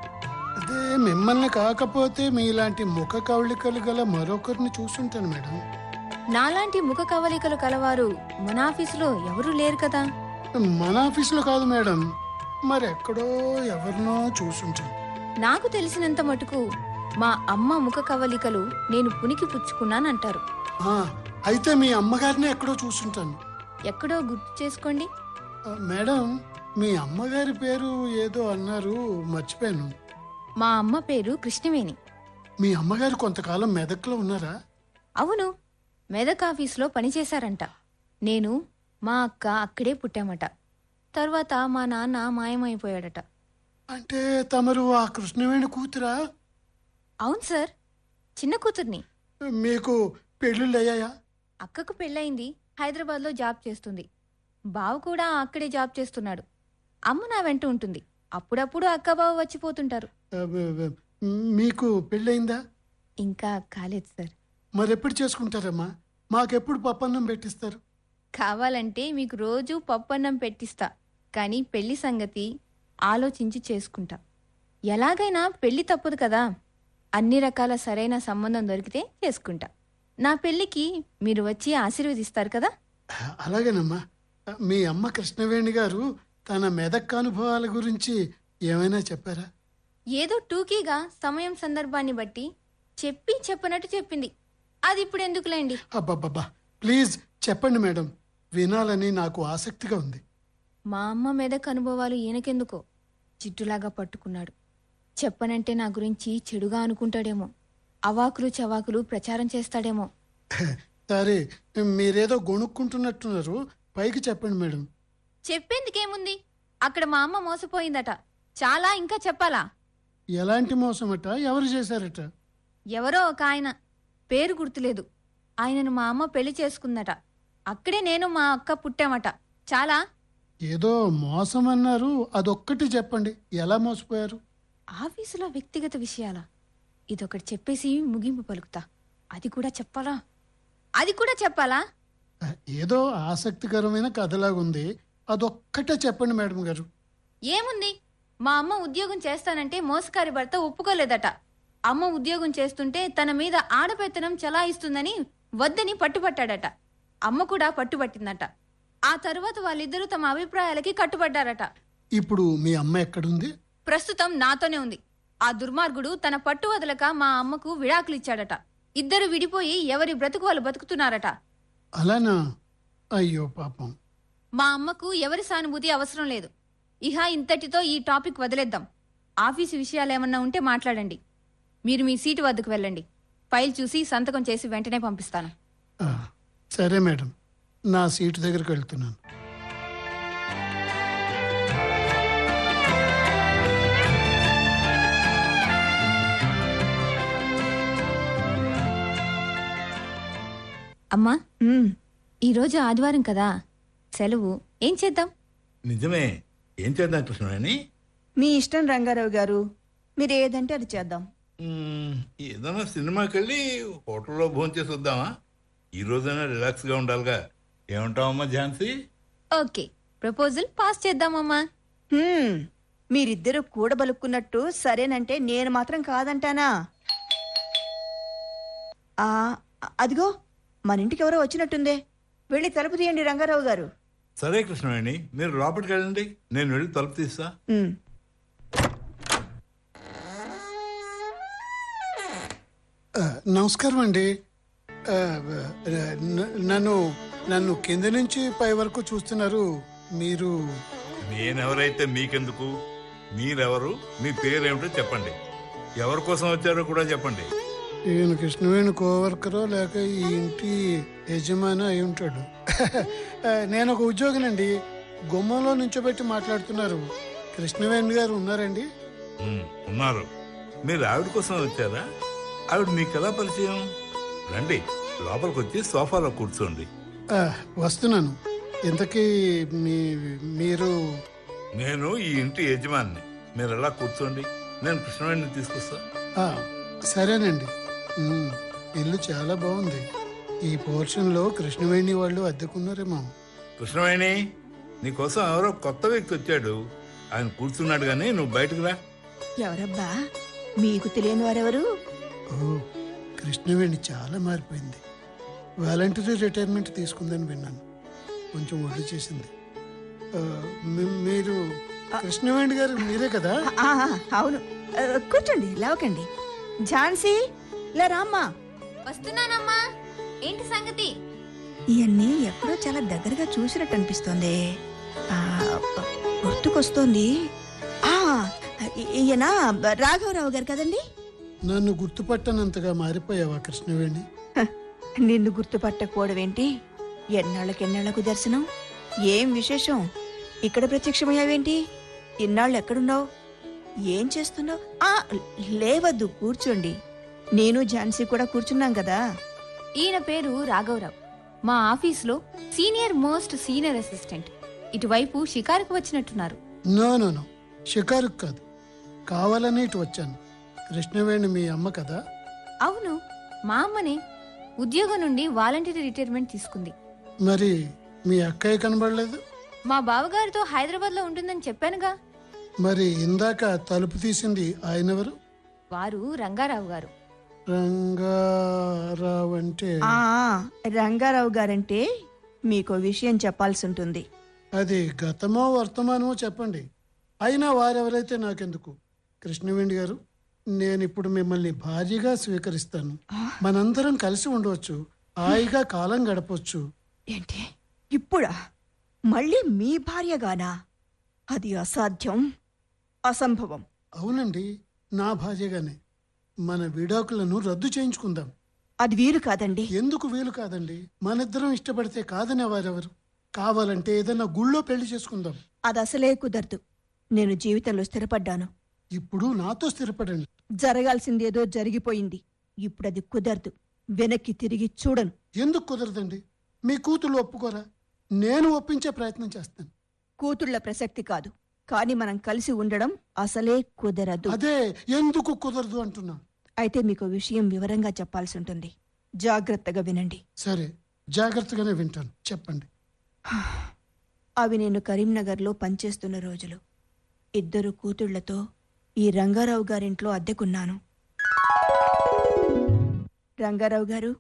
అదే మిమ్మల్ని కాకపోతే మీలాంటి ముఖ కవళికలు గల మరొకరిని చూసుంటాను మేడం. నాలాంటి ముఖ కవళికలు కలవారు మన ఆఫీసులో ఎవరూ లేరు కదా. మన ఆఫీసులో కాదు మేడం, మరెక్కడో ఎవరినో చూసుంటాను. నాకు తెలిసినంత మటుకు మా అమ్మ ముఖ కవళికలు నేను పునికి పుచ్చుకున్నానంటారు. అయితే మీ అమ్మగారిని ఎక్కడో చూసుంటాను. ఎక్కడో గుర్తు చేసుకోండి. మేడం, మీ అమ్మగారి పేరు ఏదో అన్నారు, మర్చిపోయాను. మా అమ్మ పేరు కృష్ణవేణి. మీ అమ్మగారు కొంతకాలం మెదక్లో ఉన్నారా? అవును, మెదక్ ఆఫీస్లో పనిచేశారంట. నేను మా అక్క అక్కడే పుట్టామట. తర్వాత మా నాన్న మాయమైపోయాడట. అంటే తమరు ఆ కృష్ణవేణి కూతురా? అవును సార్, చిన్న కూతుర్ని. మీకు పెళ్ళిళ్ళు అయ్యాయా? అక్కకు పెళ్ళయింది, హైదరాబాద్లో జాబ్ చేస్తుంది. బావ కూడా అక్కడే జాబ్ చేస్తున్నాడు. అమ్మ నా వెంట ఉంటుంది. అప్పుడప్పుడు అక్క బావ వచ్చిపోతుంటారు. మీకు పెళ్ళయిందా? ఇంకా కాలేదు సార్. మరెప్పుడు చేసుకుంటారమ్మా? మాకెప్పుడు పప్పన్నం పెట్టిస్తారు? కావాలంటే మీకు రోజు పప్పన్నం పెట్టిస్తా, కానీ పెళ్లి సంగతి ఆలోచించి చేసుకుంటా. ఎలాగైనా పెళ్లి తప్పదు కదా. అన్ని రకాల సరైన సంబంధం దొరికితే చేసుకుంటా. నా పెళ్లికి మీరు వచ్చి ఆశీర్వదిస్తారు కదా? అలాగేనమ్మా. మీ అమ్మ కృష్ణవేణి గారు తన మెదక్ అనుభవాల గురించి ఏమైనా చెప్పారా? ఏదో టూకీగా సమయం సందర్భాన్ని బట్టి చెప్పనట్టు చెప్పింది. అది ఇప్పుడు ఎందుకులేండి. అబ్బబ్బబ్బా, ప్లీజ్ చెప్పండి మేడం, వినాలని నాకు ఆసక్తిగా ఉంది. మా అమ్మ మెదక్ అనుభవాలు ఈయనకెందుకో జిడ్డులాగా పట్టుకున్నాడు. చెప్పనంటే నా గురించి చెడుగా అనుకుంటాడేమో, అవాకులు చవాకులు ప్రచారం చేస్తాడేమో. సరే, మీరేదో గొణుక్కుంటున్నట్టున్నారు, పైకి చెప్పండి మేడం. చెప్పేందుకేముంది, అక్కడ మా అమ్మ మోసపోయిందట. చాలా ఇంకా చెప్పాలా? ఎలాంటి మోసమట? ఎవరు చేశారట? ఎవరో ఒక ఆయన, పేరు గుర్తులేదు. ఆయనను మా అమ్మ పెళ్లి చేసుకుందట. అక్కడే నేను మా అక్క పుట్టామట. చాలా. ఏదో మోసం అన్నారు, అదొక్కటి చెప్పండి. ఎలా మోసపోయారు? ఆఫీసులో వ్యక్తిగత విషయాలా? ఇదొకటి చెప్పేసి ముగింపు పలుకుతా. అది కూడా చెప్పాలా? ఏదో ఆసక్తికరమైన కథలాగుంది, అదొక్కటే చెప్పండి మేడం గారు. ఏముంది, మా అమ్మ ఉద్యోగం చేస్తానంటే మోసకారి భర్త ఒప్పుకోలేదట. అమ్మ ఉద్యోగం చేస్తుంటే తన మీద ఆడపెత్తనం చలాయిస్తుందని వద్దని పట్టుపట్టాడట. అమ్మ కూడా పట్టుబట్టిందట. ఆ తరువాత వాళ్ళిద్దరూ తమ అభిప్రాయాలకి కట్టుబడ్డారట. ఇప్పుడు మీ అమ్మ ఎక్కడుంది? ప్రస్తుతం నాతోనే ఉంది. ఆ దుర్మార్గుడు తన పట్టు వదలక మా అమ్మకు విడాకులిచ్చాడట. ఇద్దరు విడిపోయి ఎవరి బ్రతుకు వాళ్ళు బతుకుతున్నారట. అలానా? అయ్యో పాపం. మా అమ్మకు ఎవరి సానుభూతి అవసరం లేదు. ఇహ ఇంతటితో ఈ టాపిక్ వదిలేద్దాం. ఆఫీసు విషయాలేమన్నా ఉంటే మాట్లాడండి. మీరు మీ సీటు వద్దకు వెళ్ళండి. ఫైల్ చూసి సంతకం చేసి వెంటనే పంపిస్తాను. సరే మేడం, నా సీటు దగ్గరికి వెళ్తున్నాను. అమ్మా, ఈరోజు ఆదివారం కదా, సెలవు. ఏం చేద్దాం? నిజమే, ఏం చేద్దాం కృష్ణవేణి? మీ ఇష్టం రంగారావు గారు, మీరు ఏదంటే అది చేద్దాం. ఏదైనా సినిమాకి వెళ్ళి హోటల్లో భోంచేసి వద్దామా? ఈ రోజైనా రిలాక్స్ గా ఉండాలిగా. ఏమంటావమ్మా ఝాన్సీ? ఓకే, ప్రపోజల్ పాస్ చేద్దామమ్మా. మీరిద్దరూ కూడబలుక్కున్నట్టు సరేనంటే నేను మాత్రం కాదంటానా? అదిగో మన ఇంటికి ఎవరో వచ్చినట్టుందే. వెళ్ళి తలుపు తీయండి రంగారావు గారు. సరే కృష్ణవేణి, మీరు లోపలికి వెళ్ళండి, నేను వెళ్ళి తలుపు తీస్తా. నమస్కారం అండి. నన్ను కింద నుంచి పై వరకు చూస్తున్నారు. మీరు? నేనెవరైతే మీకెందుకు? మీరెవరు? మీ పేరేమిటో చెప్పండి. ఎవరి కోసం వచ్చారో కూడా చెప్పండి. ఈయన కృష్ణవేణి కోవర్కరో లేక ఈ ఇంటి యజమాని అయి ఉంటాడు. నేను ఒక ఉద్యోగినండి. గుమ్మంలో నుంచోబెట్టి మాట్లాడుతున్నారు. కృష్ణవేణి గారు ఉన్నారండి? ఉన్నారు. మీరు ఆవిడ కోసం వచ్చారా? ఆవిడ మీకు ఎలా పరిచయం? రండి, లోపలికి వచ్చి సోఫాలో కూర్చోండి. వస్తున్నాను. ఇంతకీ మీరు? నేను ఈ ఇంటి యజమాని. మీరు ఎలా కూర్చోండి, నేను కృష్ణవేణిని తీసుకొస్తా. సరేనండి. ఇల్లు చాలా బాగుంది. ఈ పోర్షన్ లో కృష్ణవేణి వాళ్ళు అద్దెకున్నారేమో. కృష్ణవేణి, నీకోసం ఎవరో కొత్త వ్యక్తి వచ్చాడు. ఆయన కూర్చున్నాడు గానీ నువ్వు బయటకు రా. ఎవరబ్బా? మీకు తెలియని వారెవరు? కృష్ణవేణి చాలా మారిపోయింది. వాలంటరీ రిటైర్మెంట్ తీసుకుందని విన్నాను. కొంచెం ఒళ్ళు చేసింది. మీరు కృష్ణవేణి గారు మీరే కదా? అవును. కూర్చోండి, లేవకండి. ఝాన్సీ, ఇలా రామ్మా. వస్తున్నానమ్మా. ఏంటి సంగతి? ఇవన్నీ ఎక్కడో చాలా దగ్గరగా చూసినట్టు అనిపిస్తోంది. ఆ, గుర్తుకొస్తోంది. ఆ, ఈయన రాఘవరావు గారు కదండి? నన్ను గుర్తుపట్టనంతగా మారిపోయావా కృష్ణవేణి? నిన్ను గుర్తుపట్టకపోవడమేంటి? ఎన్నాళ్ళకెన్నాళ్లకు దర్శనం? ఏం విశేషం? ఇక్కడ ప్రత్యక్షమయ్యావేంటి? ఇన్నాళ్ళు ఎక్కడున్నావు? ఏం చేస్తున్నావు? లేవద్దు, కూర్చోండి. నేను ఝాన్సీ కూడా కూర్చున్నాం కదా. ఈయన పేరు రాఘవరావు. మా ఆఫీస్లో సీనియర్ అసిస్టెంట్. ఇటువైపు షికారుకు వచ్చినట్టున్నారు. నో నో నో, షికారుకు కాదు, కావాలని ఇటు వచ్చాను. కృష్ణవేణి మీ అమ్మ కదా? అవును, మా అమ్మనే. ఉద్యోగం నుండి వాలంటీర్ రిటైర్మెంట్ తీసుకుంది. మరి మీ అక్కయ్య కనబడలేదు? మా బావగారితో హైదరాబాద్ లో ఉంటుందని చెప్పానుగా. మరి ఇందాక తలుపు తీసింది ఆయనెవరు? వారు రంగారావు గారు. రంగారావు అంటే? రంగారావు గారంటే మీకో విషయం చెప్పాల్సి ఉంటుంది. అది గతమో వర్తమానమో చెప్పండి. అయినా వారెవరైతే నాకెందుకు. కృష్ణవేణి గారు, నేనిప్పుడు మిమ్మల్ని భార్యగా స్వీకరిస్తాను. మనందరం కలిసి ఉండవచ్చు, హాయిగా కాలం గడపొచ్చు. ఏంటి ఇప్పుడా? మళ్ళీ మీ భార్యగానా? అది అసాధ్యం, అసంభవం. అవునండి, నా భార్యగానే. మన విడాకులను రద్దు చేయించుకుందాం. అది వీలు కాదండి. ఎందుకు వీలు కాదండి? మనిద్దరం ఇష్టపడితే కాదనే వారెవరు? కావాలంటే ఏదైనా గుళ్ళో పెళ్లి చేసుకుందాం. అది అసలే కుదరదు. నేను జీవితంలో స్థిరపడ్డాను. ఇప్పుడు నాతో స్థిరపడండి. జరగాల్సిందేదో జరిగిపోయింది. ఇప్పుడు అది కుదరదు. వెనక్కి తిరిగి చూడను. ఎందుకు కుదరదండి? మీ కూతుళ్ళు ఒప్పుకోరా? నేను ఒప్పించే ప్రయత్నం చేస్తాను. కూతుళ్ల ప్రసక్తి కాదు, కానీ మనం కలిసి ఉండడం అసలే కుదరదు. అదే ఎందుకు కుదరదు అంటున్నా. అయితే మీకు విషయం వివరంగా చెప్పాల్సి ఉంటుంది. జాగ్రత్తగా వినండి. సరే, జాగ్రత్తగానే వింటాను, చెప్పండి. అవి నేను కరీంనగర్లో పనిచేస్తున్న రోజులు. 2 కూతుళ్లతో ఈ రంగారావు గారింట్లో అద్దెకున్నాను. రంగారావు గారు,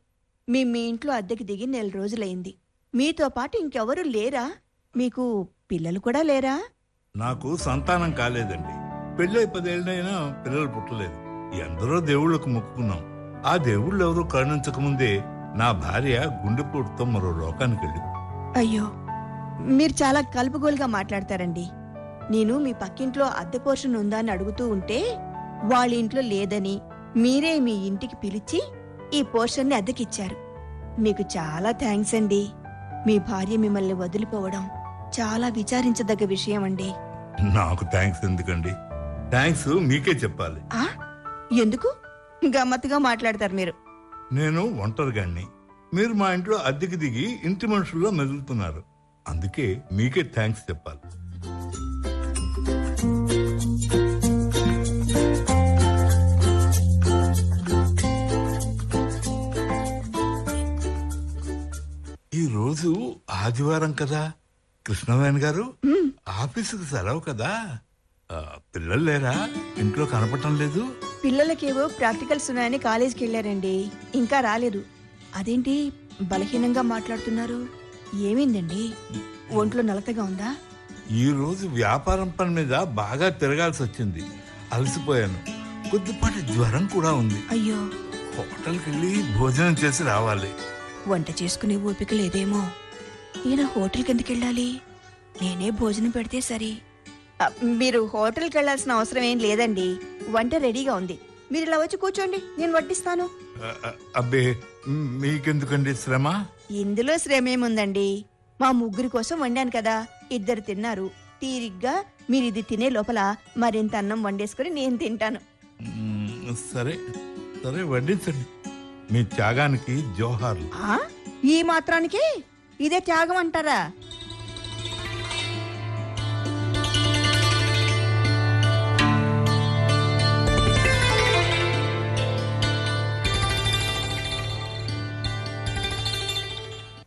మీ ఇంట్లో అద్దెకి దిగి 4 రోజులైంది. మీతో పాటు ఇంకెవరూ లేరా? మీకు పిల్లలు కూడా లేరా? నాకు సంతానం కాలేదండి. పెళ్ళై 10 ఏళ్ళైనా పిల్లలు పుట్టలేదు. ఎందరో దేవుళ్లకు మొక్కుకున్నాం. ఆ దేవుళ్ళు ఎవరూ కరుణించకముందే నా భార్య గుండెపోటుతో మరో లోకానికి వెళ్ళింది. అయ్యో, మీరు చాలా కలుపుగోలుగా మాట్లాడతారండి. నేను మీ పక్కింట్లో అద్దె పోర్షన్ ఉందా అని అడుగుతూ ఉంటే వాళ్ళ ఇంట్లో లేదని మీరే మీ ఇంటికి పిలిచి ఈ పోర్షన్ని అద్దెకిచ్చారు. మీకు చాలా థ్యాంక్స్ అండి. మీ భార్య మిమ్మల్ని వదిలిపోవడం చాలా విచారించదగ్గ విషయం అండి. నాకు థ్యాంక్స్ ఎందుకండి? థ్యాంక్స్ మీకే చెప్పాలి. ఎందుకు గమ్మత్తుగా మాట్లాడతారు మీరు? నేను ఒంటరిగాన్ని, మీరు మా ఇంట్లో అద్దెకి దిగి ఇంటి మనుషుల్లో మెదులుతున్నారు. అందుకే మీకే థ్యాంక్స్ చెప్పాలి. ఈ రోజు ఆదివారం కదా కృష్ణవేణి గారు, ఆఫీసుకు సెలవు కదా. పిల్లలు లేరా? ఇంట్లో కనపడటం లేదు. పిల్లలకేవో ప్రాక్టికల్స్ ఉన్నాయని కాలేజీకి వెళ్ళారండి, ఇంకా రాలేదు. అదేంటి బలహీనంగా మాట్లాడుతున్నారు? ఏమైందండి? ఒంట్లో నలతగా ఉందా? ఈ రోజు వ్యాపారం పని మీద బాగా తిరగాల్సి వచ్చింది, అలసిపోయాను. కొద్దిపాటి జ్వరం కూడా ఉంది. అయ్యో, హోటల్కి వెళ్ళి భోజనం చేసి రావాలి. వంట చేసుకునే ఓపిక లేదేమో. ఈయన హోటల్కి ఎందుకు వెళ్ళాలి? నేనే భోజనం పెడితే సరి. మీరు హోటల్కి వెళ్లాల్సిన అవసరం ఏం లేదండి, వంట రెడీగా ఉంది. మీరు ఇలా వచ్చి కూర్చోండి, నేను వడ్డిస్తాను. అబ్బే, మీకెందుకండి శ్రమ? ఇందులో శ్రమ ఏముందండి? మా 3 కోసం వండాను కదా, 2 తిన్నారు. తీరిగ్గా మీరు ఇది తినే లోపల మరింత అన్నం వండేసుకుని నేను తింటాను. సరే సరే, వడ్డించండి. మీ త్యాగానికి జోహార్లు. ఈ మాత్రానికి ఇదే త్యాగం అంటారా?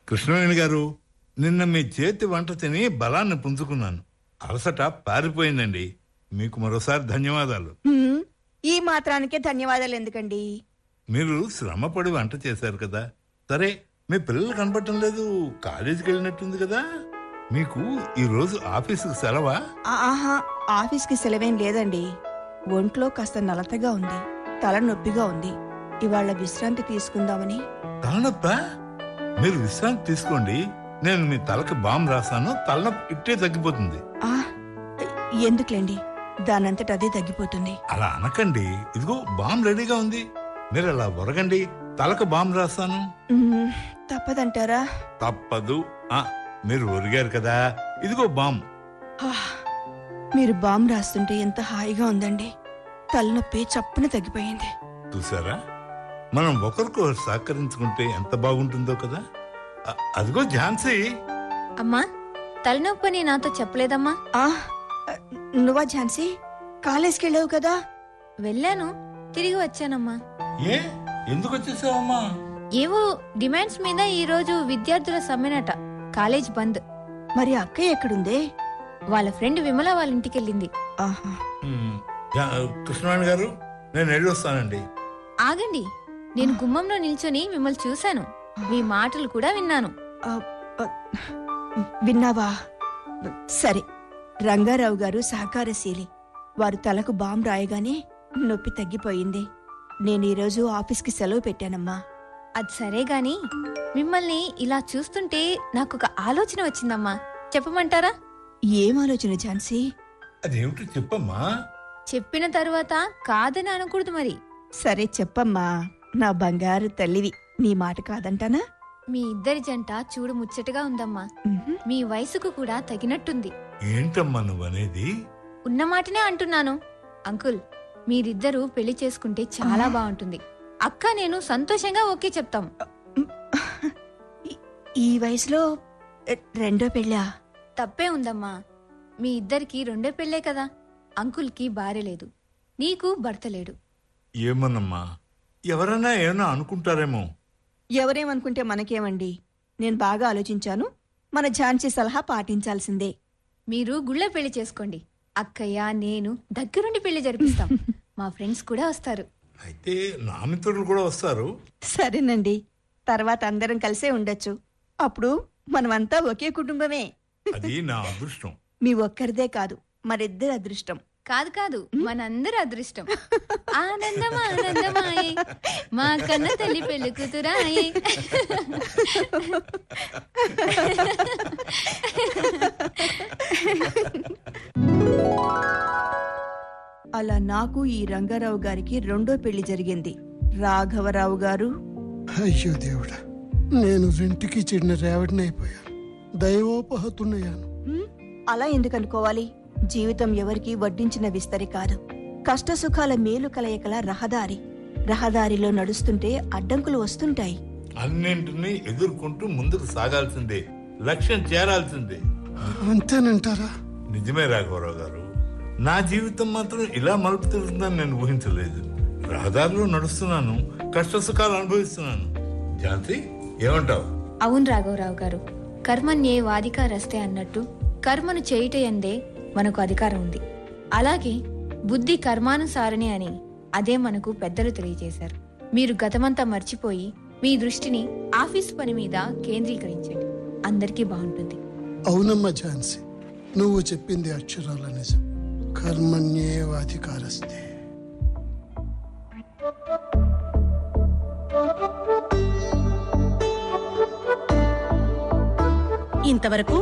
కృష్ణవేణి గారు, నిన్న మీ చేతి వంట తిని బలాన్ని పుంజుకున్నాను. అలసట పారిపోయిందండి. మీకు మరోసారి ధన్యవాదాలు. ఈ మాత్రానికే ధన్యవాదాలు ఎందుకండి? మీరు శ్రమపడి వంట చేశారు కదా. సరే, మీ పిల్లలు కనపడటం లేదు, కాలేజీకి వెళ్ళినట్టుంది కదా. మీకు ఈ రోజు ఆఫీసుకు సెలవా? ఆఫీస్కి సెలవేం లేదండి. ఒంట్లో కాస్త నలతగా ఉంది, తలనొప్పిగా ఉంది. ఇవాళ విశ్రాంతి తీసుకుందామని. తలనొప్పా? మీరు విశ్రాంతి తీసుకోండి. నేను మీ తలకు బాంబు రాస్తాను, తలనొప్పి ఇట్టే తగ్గిపోతుంది. ఎందుకులేండి, దానంతట అదే తగ్గిపోతుంది. అలా అనకండి, ఇదిగో బాంబు రెడీగా ఉంది. మీరు అలా ఒరగండి, తలకు బాంబు రాస్తాను. తప్పదంటారా? తప్పదు. మీరు ఒరిగారు కదా, ఇదిగో బాంబు. మీరు బాంబు రాస్తుంటే ఎంత హాయిగా ఉందండి. తలనొప్పి చప్పున తగ్గిపోయింది. చూసారా, మనం ఒకరికొకరు సహకరించుకుంటే ఎంత బాగుంటుందో కదా. అదిగో ఝాన్సీ. అమ్మా, తలనొప్పని నాతో చెప్పలేదమ్మా. నువ్వా ఝాన్సీ? కాలేజ్కి వెళ్ళావు కదా? వెళ్ళాను, తిరిగి వచ్చానమ్మా. ఏ, ఎందుకు వచ్చేసావమ్మా? ఏవో డిమాండ్స్ మీద ఈ రోజు విద్యార్థుల సమ్మెనట, కాలేజ్ బంద్. మరి అక్కయ్య ఎక్కడుందే? వాళ్ళ ఫ్రెండ్ విమల వాళ్ళ ఇంటికి వెళ్ళింది. కృష్ణవాణి గారు, నేను వెళ్ళొస్తానండి. ఆగండి, నేను గుమ్మంలో నిల్చొని మిమ్మల్ని చూశాను, మీ మాటలు కూడా విన్నాను. విన్నావా? సరే, రంగారావు గారు సహకారశీలి. వారు తలకు బాంబు రాయగానే నొప్పి తగ్గిపోయింది. నేను ఈరోజు ఆఫీస్కి సెలవు పెట్టానమ్మా. అది సరే గాని, మిమ్మల్ని ఇలా చూస్తుంటే నాకొక ఆలోచన వచ్చిందమ్మా, చెప్పమంటారా? ఏం ఆలోచన ఝాన్సీ? అదేమిటో చెప్పమ్మా. చెప్పిన తరువాత కాదని అనకూడదు మరి. సరే చెప్పమ్మా, నా బంగారు తల్లివి. నీ మాట కాదంటానా? మీ ఇద్దరి జంట చూడు ముచ్చటగా ఉందమ్మా. మీ వయసుకు కూడా తగినట్టుంది. ఏంటమ్మా నువ్వనేది? ఉన్నమాటనే అంటున్నాను. అంకుల్, మీరిద్దరూ పెళ్లి చేసుకుంటే చాలా బాగుంటుంది. అక్క నేను సంతోషంగా ఓకే చెప్తాం. ఈ వయసులో రెండో పెళ్ళా? తప్పే ఉందమ్మా, మీ ఇద్దరికి రెండో పెళ్ళే కదా. అంకుల్కి భార్య లేదు, నీకు భర్త లేడు. ఏమోనమ్మా, ఎవరన్నా ఏమన్నా అనుకుంటారేమో. ఎవరేమనుకుంటే మనకేమండి? నేను బాగా ఆలోచించాను. మన ఝాన్సీ సలహా పాటించాల్సిందే. మీరు గుళ్ళో పెళ్లి చేసుకోండి, అక్కయ్య నేను దగ్గరుండి పెళ్లి జరిపిస్తాం. మా ఫ్రెండ్స్ కూడా వస్తారు. అయితే నా మిత్రులు కూడా వస్తారు. సరేనండి, తర్వాత అందరం కలిసే ఉండొచ్చు. అప్పుడు మనమంతా ఒకే కుటుంబమే. అది నా అదృష్టం. మీ ఒక్కరిదే కాదు, మరిద్దరి అదృష్టం. కాదు కాదు, మనందరి అదృష్టం. ఆనందం ఆనందమాయే, మా కన్న తల్లి పెళ్లి కూతురాయే. అలా నాకు ఈ రంగారావు గారికి రెండో పెళ్లి జరిగింది. రాఘవరావు గారు. అయ్యో దేవుడా, నేను రెంటికి చెడిన రేవడిని అయిపోయాను, దైవోపహతున్నయ్యాను. అలా ఎందుకు అనుకోవాలి? జీవితం ఎవరికి వడ్డించిన విస్తరి కాదు. కష్టసుఖాల మేలు కలయికల రహదారి. రహదారిలో నడుస్తుంటే అడ్డంకులు వస్తుంటాయి. అన్నింటినీ ఎదుర్కొంటూ ముందుకు సాగాల్సిందే, లక్ష్యం చేరాల్సిందే. అంతేనంటారా? నిజమే రాఘవరావు గారు, నా జీవితం మాత్రం ఇలా మలుపు తిరుగుతుందని నేను ఊహించలేదు. రహదారిలో నడుస్తున్నాను, కష్ట సుఖాలు అనుభవిస్తున్నాను. ఝాన్సీ, ఏమంటావు? అవును రాఘవరావు గారు, కర్మణ్యే వాధికారస్తే అన్నట్టు కర్మను చేయుటయందే మనకు అధికారం ఉంది. అలాగే బుద్ధి కర్మానుసారణే అని అదే మనకు పెద్దలు తెలియజేశారు. మీరు గతమంతా మర్చిపోయి మీ దృష్టిని ఆఫీస్ పని మీద కేంద్రీకరించండి, అందరికీ బాగుంటుంది. అవునమ్మా ఝాన్సీ, నువ్వు చెప్పింది అక్షరాల నిజం. కర్మణ్యేవాధికారస్తే. ఇంతవరకు